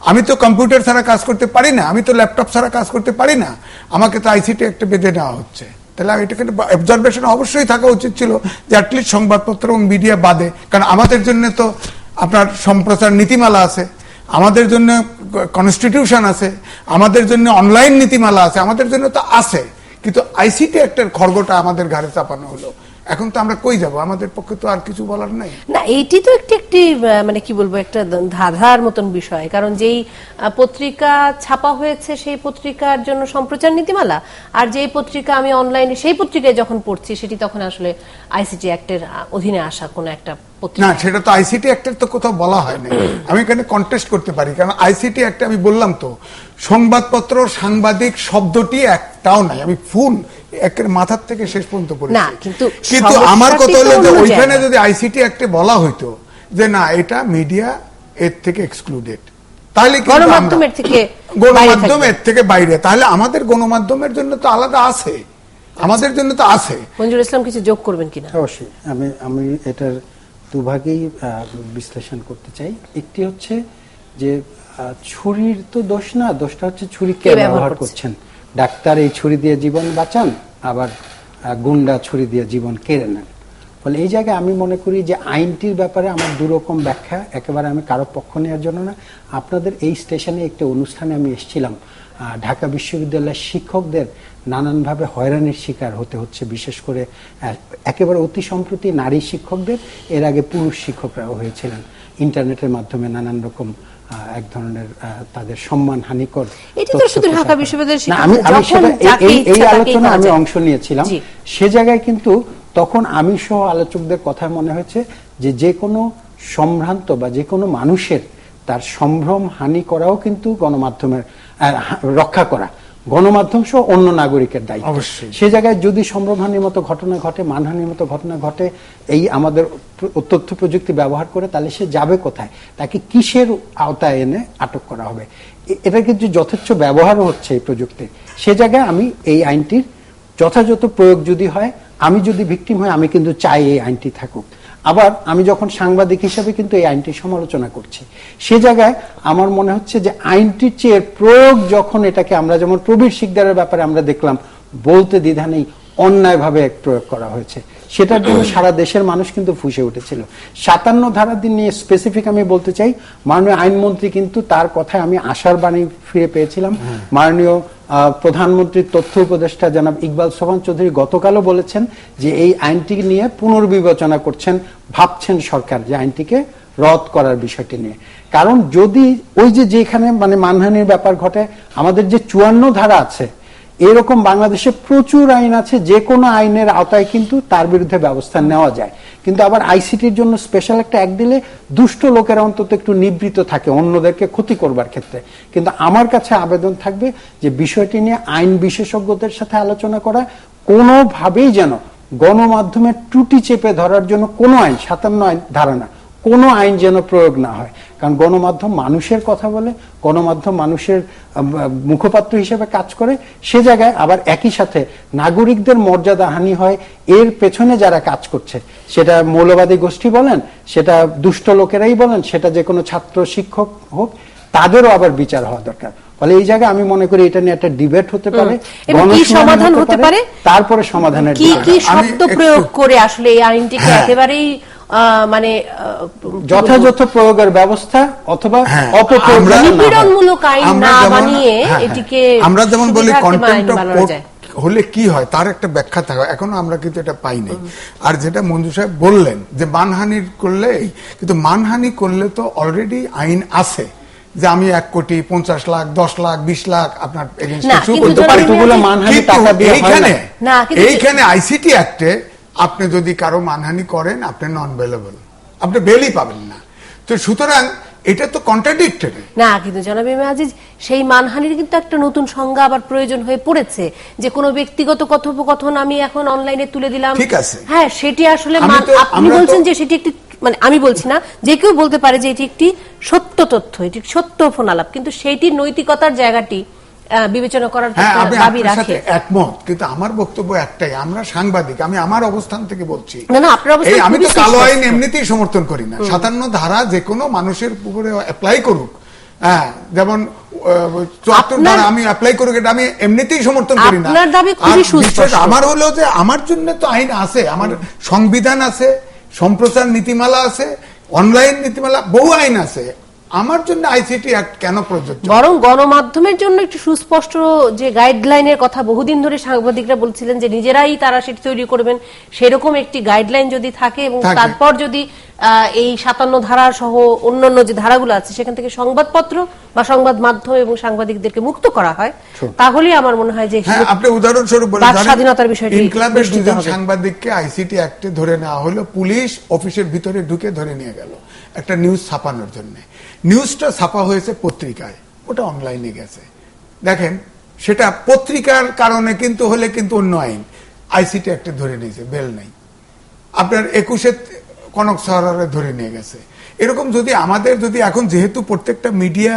আমি তো কম্পিউটার ছাড়া কাজ করতে পারি না, আমি তো ল্যাপটপ ছাড়া কাজ করতে পারি না, আমাকে তো আইসিটি একটা বেঁধে নেওয়া হচ্ছে। তাহলে এটাকে অবজারভেশন অবশ্যই থাকা উচিত ছিল যে অ্যাটলিস্ট সংবাদপত্র এবং মিডিয়া বাদে, কারণ আমাদের জন্য তো আপনার সম্প্রচার নীতিমালা আছে, আমাদের জন্য কনস্টিটিউশন আছে, আমাদের জন্য অনলাইন নীতিমালা আছে, আমাদের জন্য তো আছে। কিন্তু আইসিটি একটার খড়গটা আমাদের ঘাড়ে চাপানো হলো। এখন তো আমরা কই যাব? আমাদের পক্ষে তো আর কিছু বলার নাই। না, এইটি তো একটি মানে কি বলবো, একটা ধাঁধার মতন বিষয়। কারণ যেই পত্রিকা ছাপা হয়েছে সেই পত্রিকার জন্য সম্প্রচার নীতিমালা, আর যেই পত্রিকা আমি অনলাইনে সেই পত্রিকায় যখন পড়ছি সেটি তখন আসলে আইসিটি অ্যাক্টের অধীনে আসা কোনো একটা পত্রিকা। না, সেটা তো আইসিটি অ্যাক্টের তো কোথাও বলা হয় না। আমি এখানে কন্টেস্ট করতে পারি, কারণ আইসিটি অ্যাক্টে আমি বললাম তো সংবাদপত্র সাংবাদিক শব্দটি একটাও নাই। আমি ফুল একের মাথার থেকে শেষ পর্যন্ত পড়েছি। না, কিন্তু আমার কথা হলো যে অন্য ওইখানে জায়গায়। যদি আইসিটি অ্যাক্টে বলা হইতো যে না, এটা মিডিয়া এর থেকে এক্সক্লুডেড, তাহলে গণমাধ্যমের থেকে গণমাধ্যম এর থেকে বাইরে, তাহলে আমাদের গণমাধ্যমের জন্য তো আলাদা আছে, আমাদের জন্য তো আছে। মঞ্জুর ইসলাম কিছু যোগ করবেন কিনা? অবশ্যই আমি এটার দুভাগেই বিশ্লেষণ করতে চাই। একটি হচ্ছে যে ছুরির তো দোষ না, দোষটা হচ্ছে ছুরি কে ব্যবহার করছেন। ডাক্তার এই ছুরি দিয়ে জীবন বাঁচান, আবার গুন্ডা ছুরি দিয়ে জীবন কেড়ে নেন। ফলে এই জায়গায় আমি মনে করি যে আইনটির ব্যাপারে আমার দুরকম ব্যাখ্যা, একেবারে আমি কারো পক্ষ নেওয়ার জন্য না। আপনাদের এই স্টেশনে একটা অনুষ্ঠানে আমি এসেছিলাম, ঢাকা বিশ্ববিদ্যালয়ের শিক্ষকদের নানানভাবে হয়রানির শিকার হতে হচ্ছে, বিশেষ করে একেবারে অতি সম্প্রতি নারী শিক্ষকদের, এর আগে পুরুষ শিক্ষকরাও হয়েছিলেন। ইন্টারনেটের মাধ্যমে নানান রকম এক ধরনের তাদের সম্মান হানিকর। এই আলোচনা আমি অংশ নিয়েছিলাম, সে জায়গায় কিন্তু তখন আমি সহ আলোচকদের কথা মনে হয়েছে যে কোনো সম্ভ্রান্ত বা যে কোনো মানুষের তার সম্ভ্রম হানি করাও কিন্তু গণমাধ্যমের রক্ষা করা, গণমাধ্যম সহ অন্য নাগরিকের দায়িত্ব। সে জায়গায় যদি সম্ভ্রমহানির মতো ঘটনা ঘটে, মানহানির মতো ঘটনা ঘটে এই আমাদের তথ্য প্রযুক্তি ব্যবহার করে, তাহলে সে যাবে কোথায়? তাকে কিসের আওতায় এনে আটক করা হবে? এটা কিন্তু যথেচ্ছ ব্যবহারও হচ্ছে এই প্রযুক্তি। সে জায়গায় আমি এই আইনটির যথাযথ প্রয়োগ যদি হয়, আমি যদি ভিকটিম হই, আমি কিন্তু চাই এই আইনটি থাকুক। আবার আমি যখন সাংবাদিক হিসেবে কিন্তু এই আইনটির সমালোচনা করছি, সে জায়গায় আমার মনে হচ্ছে যে আইনটির চেয়ে প্রয়োগ, যখন এটাকে আমরা যেমন প্রবীর শিকদারের ব্যাপারে আমরা দেখলাম বলতে দ্বিধা নেই, অন্যায়ভাবে প্রয়োগ করা হয়েছে, সেটার জন্য সারা দেশের মানুষ কিন্তু ফুঁসে উঠেছিল। 57 ধারা দিন নিয়ে স্পেসিফিক আমি বলতে চাই, মাননীয় আইনমন্ত্রী কিন্তু তার কথায় আমি আশার বাণী ফিরে পেয়েছিলাম। মাননীয় প্রধানমন্ত্রীর তথ্য উপদেষ্টা জনাব ইকবাল সোবহান চৌধুরী গতকালও বলেছেন যে এই আইনটি নিয়ে পুনর্বিবেচনা করছেন, ভাবছেন সরকার যে আইনটিকে রদ করার বিষয়টি নিয়ে। কারণ যদি ওই যেখানে মানে মানহানির ব্যাপার ঘটে, আমাদের যে 54 ধারা আছে, এরকম বাংলাদেশে প্রচুর আইন আছে, যে কোনো আইনের আওতায় কিন্তু তার বিরুদ্ধে ব্যবস্থা নেওয়া যায়। কিন্তু আবার আইসিটির জন্য স্পেশাল একটা অ্যাক্ট দিলে দুষ্ট লোকেরা অন্তত একটু নিবৃত থাকে অন্যদেরকে ক্ষতি করবার ক্ষেত্রে। কিন্তু আমার কাছে আবেদন থাকবে যে বিষয়টি নিয়ে আইন বিশেষজ্ঞদের সাথে আলোচনা করা, কোনোভাবেই যেন গণমাধ্যমের ত্রুটি চেপে ধরার জন্য কোনো আইন, 57 ধারা না, কোনো আইন যেন প্রয়োগ না হয়। কারণ গণমাধ্যম মানুষের কথা বলে, গণমাধ্যম মানুষের মুখপাত্র হিসেবে কাজ করে। সে জায়গায় আবার একই সাথে নাগরিকদের মর্যাদা হানি হয়, এর পেছনে যারা কাজ করছে, সেটা মৌলবাদী গোষ্ঠী বলেন, সেটা দুষ্ট লোকেরাই বলেন, সেটা যে কোনো ছাত্র শিক্ষক হোক, তাদেরও আবার বিচার হওয়া দরকার। ফলে এই জায়গায় আমি মনে করি এটা নিয়ে একটা ডিবেট হতে পারে, এবং কি সমাধান হতে পারে, তারপরে সমাধানের কি কি শব্দ প্রয়োগ করে আসলে এই আইনটিকে একেবারেই মানে যথাযথ প্রয়োগের ব্যবস্থা অথবা অপপ্রয়োগ, নিপীড়নমূলক আইন না বানিয়ে এটিকে আমরা যেমন বলি কন্টেম্প্ট অফ কোর্ট হলে কি হয় তার একটা ব্যাখ্যা থাকে, এখনো আমরা কিন্তু এটা পাই নাই। আর যেটা মঞ্জু সাহেব বললেন যে মানহানি করলে, কিন্তু মানহানি করলে তো অলরেডি আইন আছে যে আমি 1 কোটি 50 লাখ 10 লাখ 20 লাখ আপনার এইখানে আইসিটি অ্যাক্টে আপনি যদি কারো মানহানি করেন আপনি নন বেলেবল, আপনি বেলই পাবেন না। তো সুতরাং এটা তো কন্ট্রাডিক্টরি না। কিন্তু জনাব ইমাম আজিজ, সেই মানহানির কিন্তু একটা নতুন সংজ্ঞা আবার প্রয়োজন হয়ে পড়েছে, যে কোনো ব্যক্তিগত কথোপকথন আমি এখন অনলাইনে তুলে দিলাম, ঠিক আছে, হ্যাঁ সেটি আসলে আপনি বলছেন যে সেটি একটি, মানে আমি বলছি না, যে কেউ বলতে পারে যে এটি একটি সত্য তথ্য, এটি সত্য ফোন আলাপ, কিন্তু সেইটির নৈতিকতার জায়গাটি বিবেচনা করার দাবি রাখে। একমত, কিন্তু আমার বক্তব্য একটাই, আমরা সাংবাদিক, আমি আমার অবস্থান থেকে বলছি, আমি তো কালো আইন এমনিতেই সমর্থন করি না। 57 ধারা যে কোনো মানুষের উপরে অ্যাপ্লাই করুক, হ্যাঁ, যেমন 74 ধারা আমি অ্যাপ্লাই করুক, এটা আমি এমনিতেই সমর্থন করি না। আমার হলো যে আমার জন্য তো আইন আছে, আমার সংবিধান আছে, সম্প্রচার নীতিমালা আছে, অনলাইন নীতিমালা, বহু আইন আছে। আমার জন্য আইসিটি অ্যাক্ট কেন প্রযোজ্য? বরং গণমাধ্যমের জন্য একটু সুস্পষ্ট যে গাইডলাইনের কথা বহুদিন ধরে সাংবাদিকরা বলছিলেন যে নিজেরাই তারা সেটি তৈরি করবেন, সেরকম একটি গাইডলাইন যদি থাকে এবং তারপর যদি এই 57 ধারা সহ অন্যান্য যে ধারাগুলো আছে সেখান থেকে সংবাদপত্র বা সংবাদ মাধ্যম এবং সাংবাদিকদেরকে মুক্ত করা হয়, তাহলে আমার মনে হয় যে আপনি উদাহরণস্বরূপ বলেন স্বাধীনতার বিষয়টি, ইনক্লাবের দুজন সাংবাদিককে আইসিটি অ্যাক্টে ধরে নেওয়া হলো, পুলিশ অফিসের ভিতরে ঢুকে ধরে নিয়ে গেল একটা নিউজ ছাপানোর জন্য। নিউজটা ছাপা হয়েছে পত্রিকায়, ওটা অনলাইনে গেছে, দেখেন সেটা পত্রিকার কারণে কিন্তু হলে কিন্তু অন্য আইন, আইসিটি অ্যাক্টে ধরে নিয়েছে, বেল নাই। আপনার 21-এ কনক সহরারে ধরে নিয়ে গেছে। এরকম যদি আমাদের, যদি এখন যেহেতু প্রত্যেকটা মিডিয়া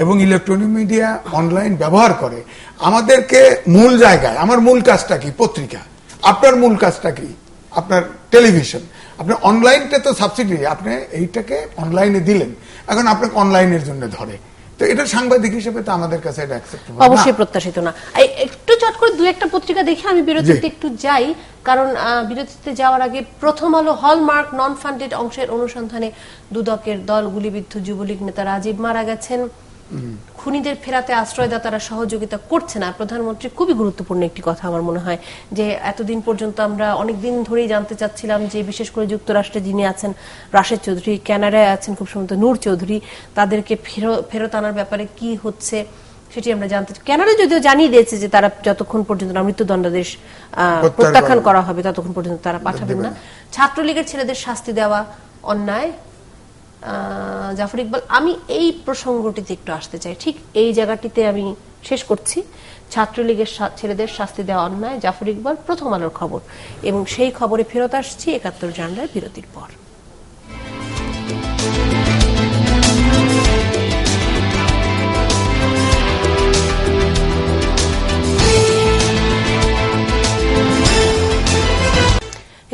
এবং ইলেকট্রনিক মিডিয়া অনলাইন ব্যবহার করে, আমাদেরকে মূল জায়গায়, আমার মূল কাজটা কি পত্রিকা, আপনার মূল কাজটা কি আপনার টেলিভিশন, আপনার অনলাইনটা তো সাবসিডি, আপনি এইটাকে অনলাইনে দিলেন, এখন আপনাকে অনলাইনের জন্য ধরে, তো এটা সাংবাদিক হিসেবে তো আমাদের কাছে এটা অ্যাকসেপ্টেবল অবশ্যই প্রত্যাশিত না। একটু চট করে 2-1টা পত্রিকা দেখে আমি বিরতিতে একটু যাই, কারণ বিরতিতে যাওয়ার আগে প্রথম আলো হলমার্ক নন ফান্ডেড অংশের অনুসন্ধানে দুদকের দল গুলিবিদ্ধ যুবলীগ নেতা রাজীব মারা গেছেন। খুনিদের ফেরাতে আশ্রয়দাতারা সহযোগিতা করছে না। প্রধানমন্ত্রী খুবই গুরুত্বপূর্ণ একটি কথা আমার মনে হয়, যে এতদিন পর্যন্ত আমরা অনেকদিন ধরেই জানতে চাচ্ছিলাম যে বিশেষ করে যুক্তরাষ্ট্রে যিনি আছেন রাশেদ চৌধুরী, কানাডায় আছেন খুব সম্ভবত নূর চৌধুরী, তাদেরকে ফেরত আনার ব্যাপারে কি হচ্ছে সেটি আমরা জানতে চাই। কানাডা যদিও জানিয়ে দিয়েছে যে তারা যতক্ষণ পর্যন্ত মৃত্যুদণ্ডাদেশ প্রত্যাখ্যান করা হবে ততক্ষণ পর্যন্ত তারা পাঠাবেন না। ছাত্রলীগের ছেলেদের শাস্তি দেওয়া অন্যায়, জাফর ইকবাল, আমি এই প্রসঙ্গটিতে একটু আসতে চাই, ঠিক এই জায়গাটিতে আমি শেষ করছি। ছাত্রলীগের ছেলেদের শাস্তি দেওয়া অন্যায়, জাফর ইকবাল, প্রথম আলোর খবর, এবং সেই খবরে ফেরত আসছি ৭১ জানুয়ারি বিরতির পর।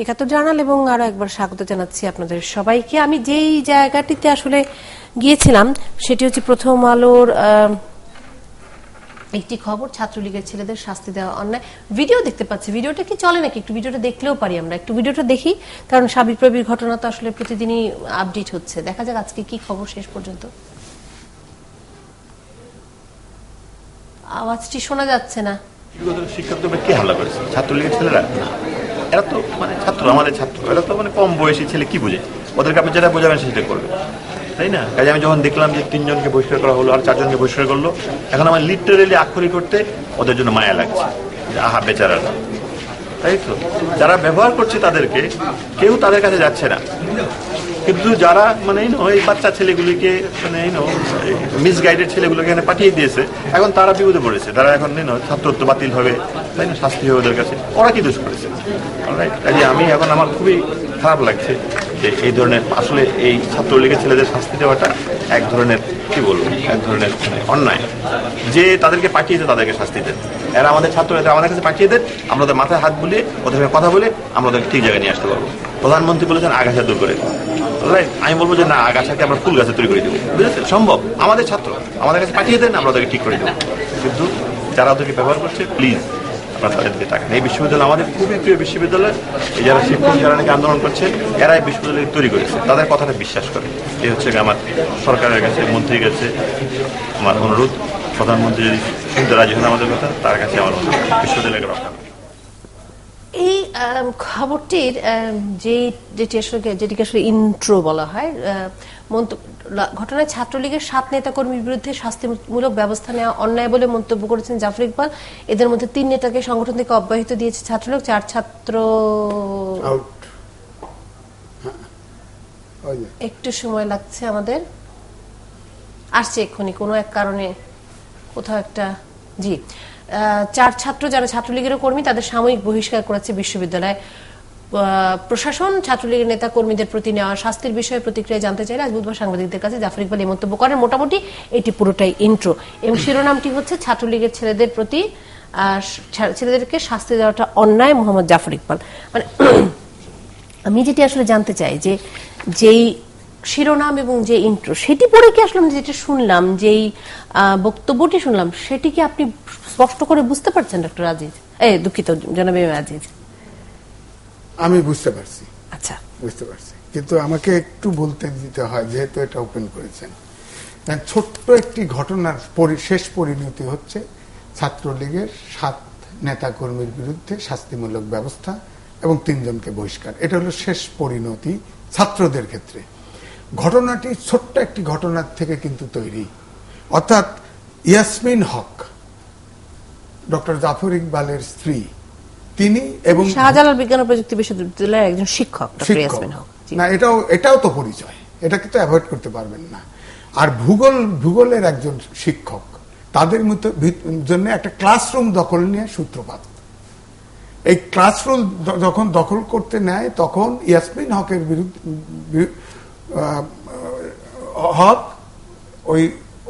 একাত্তর জার্নাল এবং আরো একবার স্বাগত জানাচ্ছি আপনাদের সবাইকে। আমি যেই জায়গাটিতে আসলে গিয়েছিলাম সেটি হচ্ছে প্রথম আলোর একটি খবর, ছাত্রলীগের ছেলেদের শাস্তি দেওয়া অন্যায়। ভিডিও দেখতে পাচ্ছি, ভিডিওটা কি চলে নাকি? একটু ভিডিওটা দেখলেও পারি আমরা, একটু ভিডিওটা দেখি, কারণ সাবিপ্রবির ঘটনা তো আসলে প্রতিদিনই আপডেট হচ্ছে। দেখা যাক আজকে কি খবর শেষ পর্যন্ত। আওয়াজটি শোনা যাচ্ছে না। শিক্ষকদের কে হামলা করেছে? ছাত্রলীগের ছেলেরা? এরা তো মানে ছাত্র, আমাদের ছাত্র, এরা তো মানে কম বয়সী ছেলে, কি বুঝে? ওদেরকে আপনি যেটা বোঝাবেন সেটা করবে, তাই না? কাজে আমি যখন দেখলাম যে 3 জনকে বহিষ্কার করা হলো আর 4 জনকে বহিষ্কার করলো, এখন আমার লিটারেলি আক্ষরিক করতে ওদের জন্য মায়া লাগছে, আহা বেচারারা, তাই তো? যারা ব্যবহার করছে তাদেরকে, কেউ তাদের কাছে যাচ্ছে না, কিন্তু যারা মানে এই বাচ্চা ছেলেগুলিকে মানে মিসগাইডেড ছেলেগুলোকে এখানে পাঠিয়ে দিয়েছে, এখন তারা বিপদে পড়েছে, তারা এখন ছাত্রত্ব বাতিল হবে, তাই না, শাস্তি হবে ওদের কাছে। ওরা কি দোষ করেছে? কাজে আমি এখন, আমার খুবই খারাপ লাগছে যে এই ধরনের, আসলে এই ছাত্রলীগের ছেলেদের শাস্তি দেওয়াটা এক ধরনের, কি বলবো, এক ধরনের অন্যায়। যে তাদেরকে পাঠিয়েছে তাদেরকে শাস্তি দেন, এরা আমাদের ছাত্র, আমাদের কাছে পাঠিয়ে দেন, আমরা ওদের মাথায় হাত বুলিয়ে ওদের কথা বলে আমরা ওদের ঠিক জায়গায় নিয়ে আসতে পারবো। প্রধানমন্ত্রী বলেছেন আগাছা দূর করে দেবো, আমি বলবো যে না, আগাছাকে আমরা ফুল গাছে তৈরি করে দেবো। বুঝেছেন? সম্ভব, আমাদের ছাত্র আমাদের কাছে পাঠিয়ে দেন, আমরা ওদেরকে ঠিক করে দেবো। কিন্তু যারা ওদেরকে ব্যবহার করছে, প্লিজ আপনারা তাদেরকে টাকা নেই। এই বিশ্ববিদ্যালয় আমাদের খুবই প্রিয় বিশ্ববিদ্যালয়। এই যারা শিক্ষক, যারা নাকি আন্দোলন করছে, এরাই বিশ্ববিদ্যালয় তৈরি করেছে, তাদের কথাটা বিশ্বাস করে। এই হচ্ছে আমার সরকারের কাছে, মন্ত্রীর কাছে আমার অনুরোধ। প্রধানমন্ত্রী যদি শুনতে রাজি হন আমাদের কথা, তার কাছে আমার অনুরোধ বিশ্ববিদ্যালয়কে রক্ষা করে। এই খবরটির যেটিকে আসলে ইন্ট্রো বলা হয়, ঘটনায় ছাত্রলীগের 7 নেতাকর্মীর বিরুদ্ধে শাস্তিমূলক ব্যবস্থা নেওয়া অন্যায় বলে মন্তব্য করেছেন জাফর ইকবাল। এদের মধ্যে 3 নেতাকে সংগঠন থেকে অব্যাহতি দিয়েছে ছাত্রলীগ, 4 ছাত্র একটু সময় লাগছে আমাদের, আসছে এক্ষুনি কোনো এক কারণে কোথাও একটা। জি, 4 ছাত্র যারা ছাত্রলীগের কর্মী, তাদের সাময়িক বহিষ্কার করেছে বিশ্ববিদ্যালয় প্রশাসন। ছাত্রলীগের নেতা কর্মীদের প্রতি নেওয়া শাস্তির বিষয়ে প্রতিক্রিয়া জানতে চাইলে আজ বুধবার সাংবাদিকদের কাছে জাফর ইকবাল এই মন্তব্য করেন। মোটামুটি এটি পুরোটাই ইন্ট্রো, এবং শিরোনামটি হচ্ছে ছাত্রলীগের ছেলেদেরকে শাস্তি দেওয়াটা অন্যায়, মোহাম্মদ জাফর ইকবাল। মানে আমি যেটি আসলে জানতে চাই যে যেই শিরোনাম এবং যে ইন্ট্রো, সেটি পড়ে কি আসলে আমি যেটা শুনলাম, যেই বক্তব্যটি শুনলাম, সেটি কি আপনি স্পষ্ট করে বুঝতে পারছেন ডক্টর আজিজ? দুঃখিত জনাব আজিজ। আমি বুঝতে পারছি, আচ্ছা বুঝতে পারছি, কিন্তু আমাকে একটু বলতে দিতে হয়, যেহেতু এটা ওপেন করেছেন। ছোট্ট একটি ঘটনার শেষ পরিণতি হচ্ছে ছাত্রলীগের 7 নেতাকর্মীর বিরুদ্ধে শাস্তিমূলক ব্যবস্থা এবং 3 জনকে বহিষ্কার। এটা হলো শেষ পরিণতি ছাত্রদের ক্ষেত্রে। ঘটনাটি ছোট্ট একটি ঘটনার থেকে কিন্তু তৈরি। অর্থাৎ ইয়াসমিন হক, ডক্টর জাফর ইকবালের স্ত্রী, তিনি এবং শাহজালাল বিজ্ঞান ও প্রযুক্তি বিশ্ববিদ্যালয়ের একজন শিক্ষক ডক্টর ইয়াসমিন হক। না, এটাও তো পরিচয়, এটাকে তো অ্যাভয়েড করতে পারবেন না। আর ভূগোলের একজন শিক্ষক, তাদের জন্য একটা ক্লাসরুম দখল নিয়ে সূত্রপাত। এই ক্লাসরুম যখন দখল করতে নেয়, তখন ইয়াসমিন হকের বিরুদ্ধে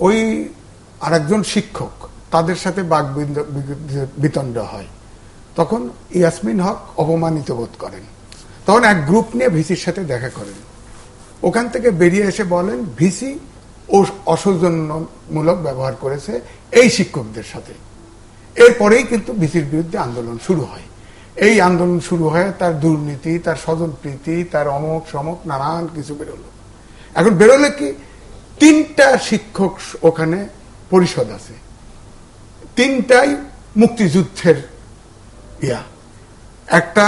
ওই আরেকজন শিক্ষক, তাদের সাথে বাক বিতণ্ড হয়। তখন ইয়াসমিন হক অপমানিত বোধ করেন। তখন এক গ্রুপ নিয়ে ভিসির সাথে দেখা করেন। ওখান থেকে বেরিয়ে এসে বলেন ভিসি অসৌজন্যমূলক ব্যবহার করেছে এই শিক্ষকদের সাথে। এরপরেই কিন্তু ভিসির বিরুদ্ধে আন্দোলন শুরু হয়। এই আন্দোলন শুরু হয়, তার দুর্নীতি, তার স্বজনপ্রীতি, তার অমক সমক নানান কিছু বেরোলো। এখন বেরোলে কি, 3টা শিক্ষক ওখানে পরিষদ আছে, 3টাই মুক্তিযুদ্ধের একটা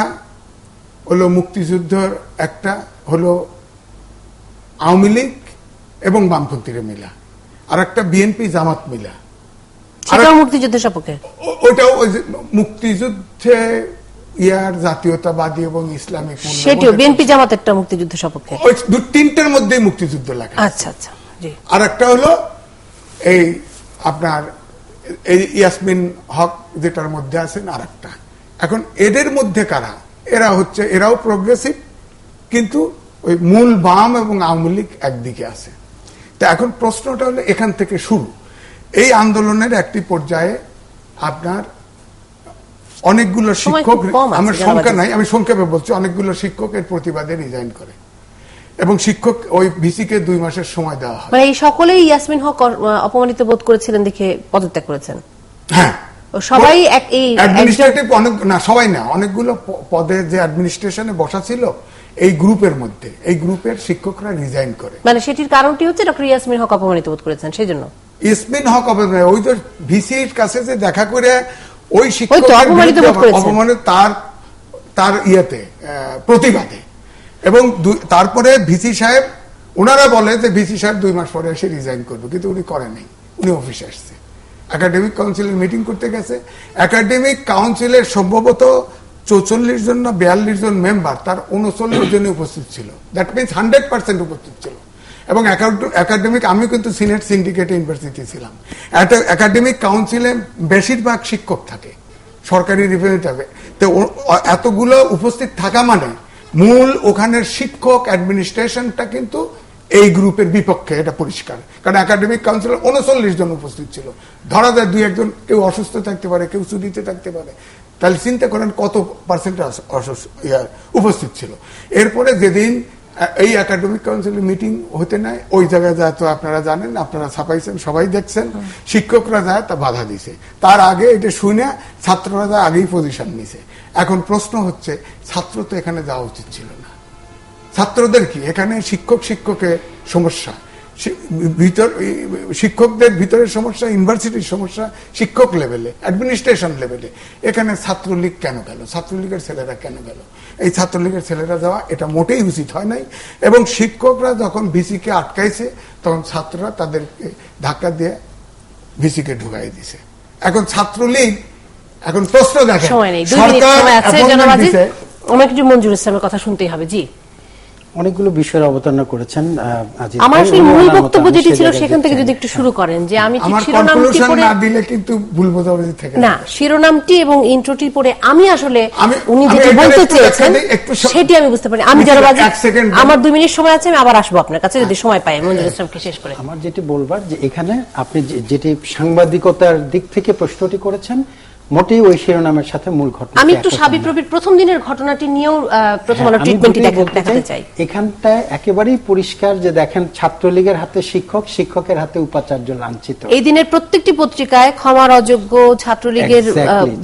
হলো মুক্তিযুদ্ধ, একটা হলো আওয়ামী লীগ এবং বামপন্থীরা মিলা, আর একটা বিএনপি জামাত মিলা। মুক্তিযুদ্ধের সপক্ষে, ওইটাও মুক্তিযুদ্ধে জাতীয়তাবাদী এবং ইসলামিক, সেটিও বিএনপি জামাতেরটা মুক্তিযুদ্ধের সপক্ষে। 3টার মধ্যেই মুক্তিযুদ্ধ লেখা। আচ্ছা আচ্ছা। আর একটা হলো এই আপনার এই ইয়াসমিন হক, যেটার মধ্যে আছেন আর একটা। এখন এদের মধ্যে কারা? এরাও প্রোগ্রেসিভ, কিন্তু ওই মূল বাম এবং আওয়ামী লীগ একদিকে আছে। তা এখন প্রশ্নটা হলো, এখান থেকে শুরু। এই আন্দোলনের একটি পর্যায়ে আপনার অনেকগুলো শিক্ষক, আমার সংখ্যা নাই, আমি সংক্ষেপে বলছি, অনেকগুলো শিক্ষক এর প্রতিবাদে রিজাইন করে, এবং শিক্ষক ওই ভিসিকে 2 মাসের সময় দেওয়া হয়। মানে এই সকলেই ইয়াসমিন হক অপমানিত বোধ করেছিলেন দেখে পদত্যাগ করেছেন? হ্যাঁ, সবাই অ্যাডমিনিস্ট্রেটিভ, সবাই না, অনেকগুলো পদে যে অ্যাডমিনিস্ট্রেশনে বসা ছিল এই গ্রুপের মধ্যে, এই গ্রুপের শিক্ষকরা রিজাইন করে। মানে সেটির কারণটি হচ্ছে ডক্টর ইয়াসমিন হক অপমানিত বোধ করেছেন, সেই জন্য ইয়াসমিন হক ওই তো ভিসির কাছে যে দেখা করে ওই শিক্ষক অপমানিত, তার প্রতিবাদে, এবং তারপরে ভিসি সাহেব, ওনারা বলে যে ভিসি সাহেব 2 মাস পরে এসে রিজাইন করবে, কিন্তু উনি করেন নাই। উনি অফিসে আসছে, একাডেমিক কাউন্সিলের মিটিং করতে গেছে। একাডেমিক কাউন্সিলের সম্ভবত 44 জন না 42 জন মেম্বার, তার 39 জনই উপস্থিত ছিল। দ্যাট মিনস 100% উপস্থিত ছিল। এবং একাডেমিক, আমি কিন্তু সিনেট সিন্ডিকেটে ইউনিভার্সিটি ছিলাম। একাডেমিক কাউন্সিলে বেশিরভাগ শিক্ষক থাকে, সরকারি রিপ্রেজেন্টেটিভ। তো এতগুলো উপস্থিত থাকা মানে মূল ওখানের শিক্ষক অ্যাডমিনিস্ট্রেশনটা কিন্তু এই গ্রুপের বিপক্ষে, এটা পরিষ্কার। কারণ একাডেমিক কাউন্সিলে 39 জন উপস্থিত ছিল। ধরা যায় 2-1 জন, কেউ অসুস্থ থাকতে পারে, কেউ ছুটিতে থাকতে পারে, তাহলে চিন্তা করেন কত পার্সেন্ট উপস্থিত ছিল। এরপরে যেদিন এই একাডেমিক কাউন্সিলের মিটিং হতে নাই, ওই জায়গায় যায় তো আপনারা জানেন, আপনারা ছাপাইছেন, সবাই দেখছেন, শিক্ষকরা যায় তা বাধা দিছে। তার আগে এটা শুনে ছাত্ররা যায় আগেই পজিশন নিছে। এখন প্রশ্ন হচ্ছে, ছাত্র তো এখানে যাওয়া উচিত ছিল না। ছাত্রদের কি এখানে শিক্ষকের সমস্যা, শিক্ষকদের ভিতরের সমস্যা, ইউনিভার্সিটির সমস্যা শিক্ষক লেভেলে, অ্যাডমিনিস্ট্রেশন লেভেলে। এখানে ছাত্রলীগ কেন গেল, ছাত্রলীগের ছেলেরা কেন গেল? এই ছাত্রলীগের ছেলেরা যাওয়া এটা মোটেই উচিত হয় নাই। এবং শিক্ষকরা যখন ভিসিকে আটকাইছে তখন ছাত্ররা তাদেরকে ধাক্কা দিয়ে ভিসিকে ঢুকাই দিছে। এখন ছাত্রলীগ, এখন প্রশ্ন দেখেন, আমার কিছু মঞ্জুর ইসলামের কথা শুনতেই হবে। জি, অনেকগুলো বিষয়ের অবতারণা করেছেন। আমার আসলে মূল বক্তব্য যেটি ছিল সেখান থেকে যদি একটু শুরু করেন, যে আমি ঠিক শিরোনামটি পড়ে না দিলে কিন্তু ভুল বোঝাবুঝি থেকে না, শিরোনামটি এবং ইন্ট্রোটি পড়ে আমি আসলে উনি যেটি বলতে চেয়েছেন সেটি আমি বুঝতে পারি। আমি জনবাজি, আমার 2 মিনিট সময় আছে, আমি আবার আসবো আপনার কাছে যদি সময় পাই মঞ্জুর ইসলামকে শেষ করে। আমার যেটি বলবার, যে এখানে আপনি যেটি সাংবাদিকতার দিক থেকে প্রশ্নটি করেছেন, মোটেই ওই শিরোনামের সাথে মূল ঘটনা। আমি একটু সাবিপ্রবির প্রথম দিনের ঘটনাটি নিয়েও প্রথম আলো ট্রিটমেন্টটি দেখাতে চাই। এখানটায় একেবারেই পরিষ্কার যে দেখেন, ছাত্রলীগের হাতে শিক্ষক, শিক্ষকের হাতে উপাচার্য লাঞ্ছিত। এই দিনের প্রত্যেকটি পত্রিকায় ক্ষমার অযোগ্য ছাত্রলীগের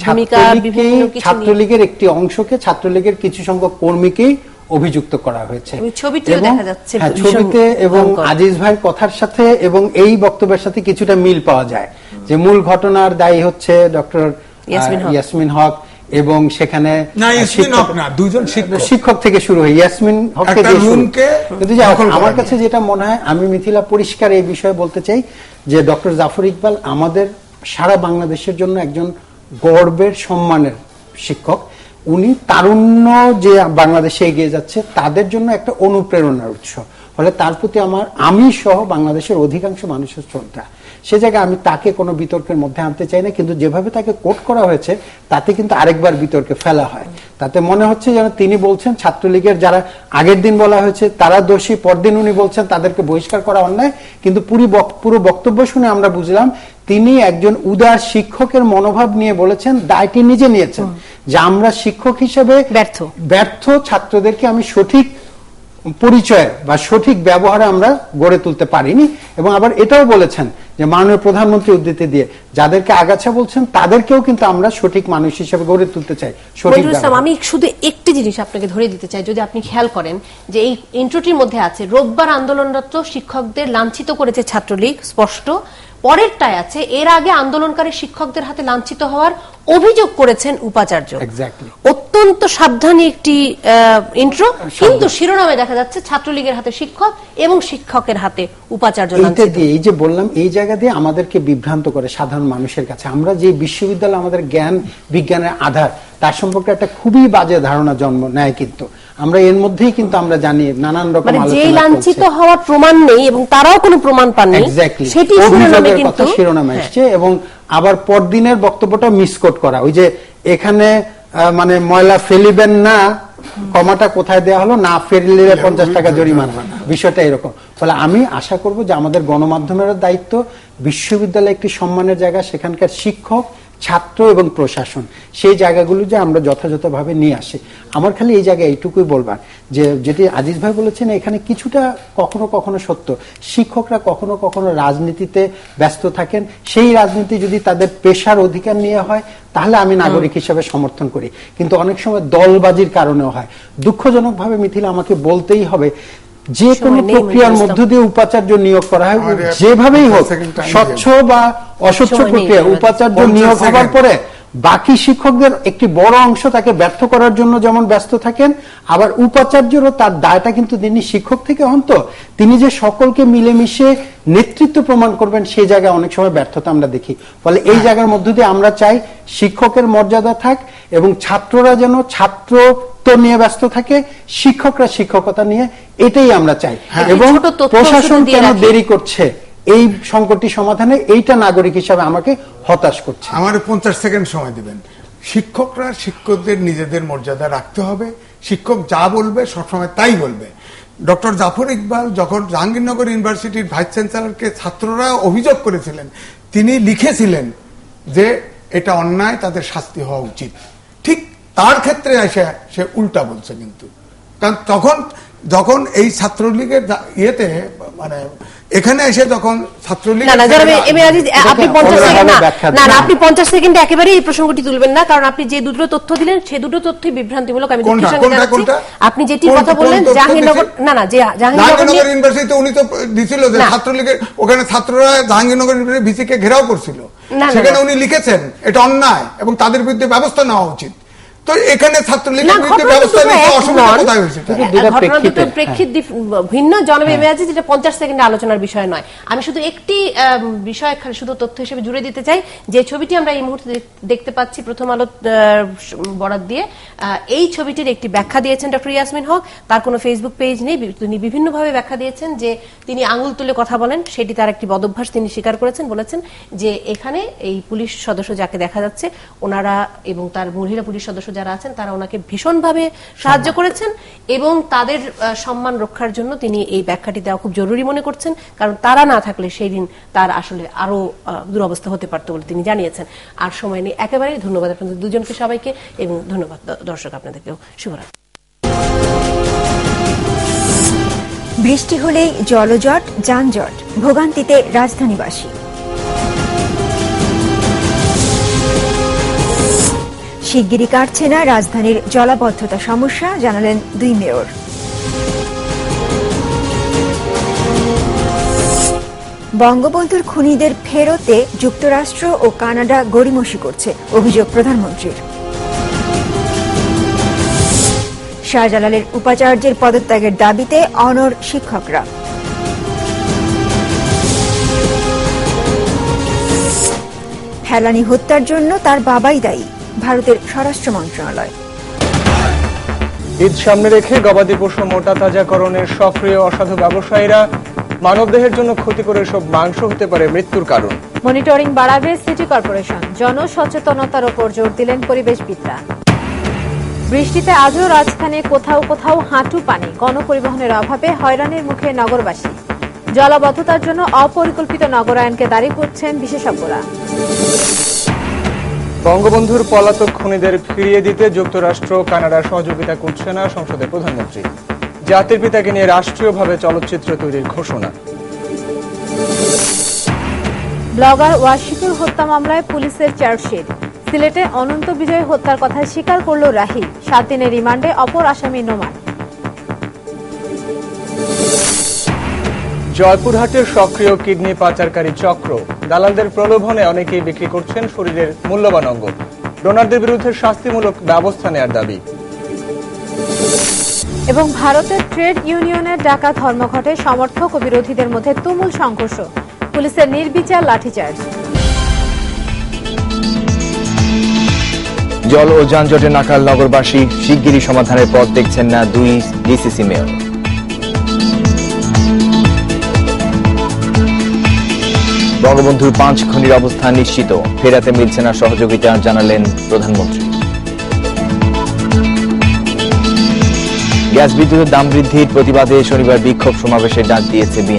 ভূমিকা, বিভিন্ন কিছু, ছাত্রলীগের একটি অংশকে, ছাত্রলীগের কিছু সংখ্যক কর্মীকেই অভিযুক্ত করা হয়েছে। ছবিটিও দেখা যাচ্ছে ছবিতে, এবং আজিজ ভাইয়ের কথার সাথে এবং এই বক্তব্যের সাথে কিছুটা মিল পাওয়া যায়, যে মূল ঘটনার দায়ী হচ্ছে ডক্টর ইয়াসমিন হক, এবং সেখানে দুইজন শিক্ষক থেকে শুরু হয়, ইয়াসমিন হককে। আমার কাছে যেটা মনে হয়, আমি মিথিলা পরিষ্কার এই বিষয়ে বলতে চাই, যে ডক্টর জাফর ইকবাল আমাদের সারা বাংলাদেশের জন্য একজন গর্বের, সম্মানের শিক্ষক। উনি তারুণ্য যে বাংলাদেশে এগিয়ে যাচ্ছে তাদের জন্য একটা অনুপ্রেরণার উৎস। ফলে তার প্রতি আমি সহ বাংলাদেশের অধিকাংশ মানুষের শ্রদ্ধা। সে জায়গায় আমি তাকে কোনো বিতর্কের মধ্যে আনতে চাই না, কিন্তু যেভাবে তাকে কোট করা হয়েছে তাতে কিন্তু আরেকবার বিতর্কে ফেলা হয়। তাতে মনে হচ্ছে যেন তিনি বলছেন ছাত্রলীগের যারা আগের দিন বলা হয়েছে তারা দোষী, পরদিন উনি বলছেন তাদেরকে বহিষ্কার করা অন্যায়। কিন্তু পুরো বক্তব্য শুনে আমরা বুঝলাম তিনি একজন উদার শিক্ষকের মনোভাব নিয়ে বলেছেন, দায়টি নিজে নিয়েছেন, যে আমরা শিক্ষক হিসেবে ব্যর্থ ছাত্রদেরকে আমি সঠিক পরিচয় বা সঠিক ব্যবহারে আমরা গড়ে তুলতে পারিনি। এবং আবার এটাও বলেছেন যে মাননীয় প্রধানমন্ত্রী উদ্ধৃতি দিয়ে যাদেরকে আগাছা বলছেন তাদেরকেও কিন্তু আমরা সঠিক মানুষ হিসেবে গড়ে তুলতে চাই। আমি শুধু একটি জিনিস আপনাকে ধরে দিতে চাই, যদি আপনি খেয়াল করেন যে এই ইন্ট্রোটির মধ্যে আছে রোববার আন্দোলনরত শিক্ষকদের লাঞ্ছিত করেছে ছাত্রলীগ, স্পষ্ট। পরেরটায় আছে এর আগে আন্দোলনকারী শিক্ষকদের হাতে লাঞ্ছিত হওয়ার অভিযোগ করেছেন উপাচার্য। অত্যন্ত সাবধানী একটি ইন্ট্রো, কিন্তু শিরোনামে দেখা যাচ্ছে ছাত্রলীগের হাতে শিক্ষক এবং শিক্ষকের হাতে উপাচার্য। এই যে বললাম, এই জায়গা দিয়ে আমাদেরকে বিভ্রান্ত করে সাধারণ মানুষের কাছে। আমরা যে বিশ্ববিদ্যালয় আমাদের জ্ঞান বিজ্ঞানের আধার, তার সম্পর্কে একটা খুবই বাজে ধারণা জন্ম নেয়। কিন্তু আমরা এর মধ্যেই কিন্তু আমরা জানি নানান রকম যে লাঞ্ছিত হওয়ার প্রমাণ নেই এবং তারাও কোনো প্রমাণ পাননি, সেটি শিরোনামে এসছে। এবং আবার পরদিনের বক্তব্যটা মিসকোট করা, ওই যে এখানে মানে ময়লা ফেলিবেন না, কমাটা কোথায় দেওয়া হলো, না ফেললে 50 টাকা জরিমানা, বিষয়টা এরকম। ফলে আমি আশা করব যে আমাদের গণমাধ্যমের দায়িত্ব, বিশ্ববিদ্যালয় একটি সম্মানের জায়গা, সেখানকার শিক্ষক, ছাত্র এবং প্রশাসন, সেই জায়গাগুলো যে আমরা যথাযথভাবে নিয়ে আসি। আমার খালি এই জায়গায় এইটুকুই বলবার, যে যেটি আজিজ ভাই বলেছেন এখানে কিছুটা কখনো কখনো সত্য। শিক্ষকরা কখনো কখনো রাজনীতিতে ব্যস্ত থাকেন, সেই রাজনীতি যদি তাদের পেশার অধিকার নিয়ে হয় তাহলে আমি নাগরিক হিসেবে সমর্থন করি, কিন্তু অনেক সময় দলবাজির কারণেও হয়। দুঃখজনকভাবে মিথিলা আমাকে বলতেই হবে, যে কোনো প্রক্রিয়ার মধ্য দিয়ে উপাচার্য নিয়োগ করা হয়, যেভাবেই হোক, স্বচ্ছ বা অস্বচ্ছ প্রক্রিয়া, উপাচার্য নিয়োগ হবার পরে বাকি শিক্ষকদের একটি বড় অংশ তাকে ব্যর্থ করার জন্য যেমন ব্যস্ত থাকেন, আবার উপাচার্যরও তার দায়টা কিন্তু তিনি শিক্ষক থেকে হন, তো তিনি যে সকলকে মিলেমিশে নেতৃত্ব প্রমাণ করবেন সেই জায়গায় অনেক সময় ব্যর্থতা আমরা দেখি। ফলে এই জায়গার মধ্য দিয়ে আমরা চাই শিক্ষকের মর্যাদা থাক এবং ছাত্ররা যেন ছাত্রত্ব নিয়ে ব্যস্ত থাকে, শিক্ষকরা শিক্ষকতা নিয়ে, এটাই আমরা চাই। এবং প্রশাসন কেন দেরি করছে এই সংকটটি সমাধানে, এইটা নাগরিক হিসাবে আমাকে হতাশ করছে। আমার 50 সেকেন্ড সময় দিবেন। শিক্ষকরা শিক্ষকদের নিজেদের মর্যাদা রাখতে হবে, শিক্ষক যা বলবে সবসময় তাই বলবে। ডক্টর জাফর ইকবাল যখন জাহাঙ্গীরনগর ইউনিভার্সিটির ভাইস চ্যান্সেলরকে ছাত্ররা অভিযোগ করেছিলেন, তিনি লিখেছিলেন যে এটা অন্যায়, তাদের শাস্তি হওয়া উচিত। ঠিক তার ক্ষেত্রে এসে সে উল্টা বলছে। কিন্তু কারণ যখন এই ছাত্রলীগের ইয়েতে মানে এখানে এসে যখন ছাত্রলীগ আপনি 50 সেকেন্ডে একেবারে এই প্রসঙ্গটি তুলবেন না, কারণ আপনি যে দুটো তথ্য দিলেন সে দুটো তথ্যই বিভ্রান্তিমূলক। আমি আপনি যেটি কথা বললেন জাহাঙ্গীরনগর, জাহাঙ্গীরনগর ইউনিভার্সিটিতে উনি তো দিছিল যে ছাত্রলীগের ওখানে ছাত্ররা জাহাঙ্গীরনগর ইউনিভার্সিটি ভিসিকে ঘেরাও করছিল, সেখানে উনি লিখেছেন এটা অন্যায় এবং তাদের বিরুদ্ধে ব্যবস্থা নেওয়া উচিত। তো এখানে ছাত্রলীগের বিরুদ্ধে ব্যবস্থা নিতে অসুবিধা কোথায় হয়েছে? ঘটনা দুটো প্রেক্ষিত ভিন্ন। জনাব এমএজি, যেটা 50 সেকেন্ডে আলোচনার বিষয় নয়। আমি শুধু একটি বিষয় শুধু তথ্য হিসেবে জুড়ে দিতে চাই। যে ছবিটি আমরা এই মুহূর্তে দেখতে পাচ্ছি প্রথম আলো বরাত দিয়ে, এই ছবিটির একটি ব্যাখ্যা দিয়েছেন ডক্টর ইয়াসমিন হক। তার কোনো ফেসবুক পেজ নেই, তিনি বিভিন্নভাবে ব্যাখ্যা দিয়েছেন যে তিনি আঙুল তুলে কথা বলেন, সেটি তার একটি বদভ্যাস। তিনি স্বীকার করেছেন, বলেছেন যে এখানে এই পুলিশ সদস্য যাকে দেখা যাচ্ছে ওনারা এবং তার মহিলা পুলিশ সদস্য যারা আছেন তারা ওনাকে ভীষণভাবে সাহায্য করেছেন এবং তাদের সম্মান রক্ষার জন্য তিনি এই ব্যাখ্যাটি দেওয়া খুব জরুরি মনে করছেন, কারণ তারা না থাকলে সেই দিন তার আসলে আরো দুরবস্থা হতে পারত বলে তিনি জানিয়েছেন। আর সময় নেই একেবারে। ধন্যবাদ আপনাদের দুজনকে, সবাইকে, এবং ধন্যবাদ দর্শক আপনাদেরকেও। শুভরাত্রি। বৃষ্টি হলেই জলজট, যানজট, ভোগান্তিতে রাজধানীবাসী। শিগগিরই কাটছে না রাজধানীর জলাবদ্ধতা সমস্যা, জানালেন 2 মেয়র। বঙ্গবন্ধুর খুনিদের ফেরতে যুক্তরাষ্ট্র ও কানাডা গড়িমসি করছে, অভিযোগ প্রধানমন্ত্রীর। শাহজালালের উপাচার্যের পদত্যাগের দাবিতে অনড় শিক্ষকরা। ফেলানী হত্যার জন্য তার বাবাই দায়ী, ভারতের স্বরাষ্ট্র মন্ত্রণালয়। ঈদ সামনে রেখে গবাদি পশু মোটা তাজাকরণের সক্রিয় অসাধু ব্যবসায়ীরা। মানবদেহের জন্য ক্ষতিকর এসব মাংস হতে পারে মৃত্যুর কারণ। মনিটরিং বাড়াবে সিটি কর্পোরেশন, জনসচেতনতার উপর জোর দিলেন পরিবেশবিদরা। বৃষ্টিতে আজও রাজধানী কোথাও কোথাও হাঁটু পানি, গণপরিবহনের অভাবে হয়রানির মুখে নগরবাসী। জলাবদ্ধতার জন্য অপরিকল্পিত নগরায়নকে দায়ী করছেন বিশেষজ্ঞরা। বঙ্গবন্ধুর পলাতক খুনিদের ফিরিয়ে দিতে যুক্তরাষ্ট্র কানাডা সহযোগিতা করছে না সংসদের প্রধানমন্ত্রী। জাতির পিতাকে নিয়ে রাষ্ট্রীয়ভাবে চলচ্চিত্র তৈরির ঘোষণা। ব্লগার ওয়াশিকুর হত্যা মামলায় পুলিশের চার্জশিট। সিলেটে অনন্ত বিজয় হত্যার কথা স্বীকার করল রাহি। 7 দিনের রিমান্ডে অপর আসামি নোমান। জয়পুরহাটের সক্রিয় কিডনি পাচারকারী চক্র। দালালদের প্রলোভনে অনেকেই বিক্রি করছেন শরীরের মূল্যবান অঙ্গ। ডোনারদের বিরুদ্ধে শাস্তিমূলক ব্যবস্থা নেওয়ার দাবি। এবং ভারতের ট্রেড ইউনিয়নের ডাকা ধর্মঘটে সমর্থক ও বিরোধীদের মধ্যে তুমুল সংঘর্ষ, পুলিশের নির্বিচার লাঠিচার্জ। জল ও যানজটে নাকাল নগরবাসী, শিগগিরই সমাধানের পথ দেখছেন না 2 ডিসিসি মেয়র। বঙ্গবন্ধুর 5 খুনির অবস্থান নিশ্চিত, ফেরাতে মিলছে না সহযোগিতা, জানালেন প্রধানমন্ত্রী। গ্যাস বিদ্যুতের দাম বৃদ্ধির প্রতিবাদে শনিবার বিক্ষোভ সমাবেশে ডাক দিয়েছে বিএনপি।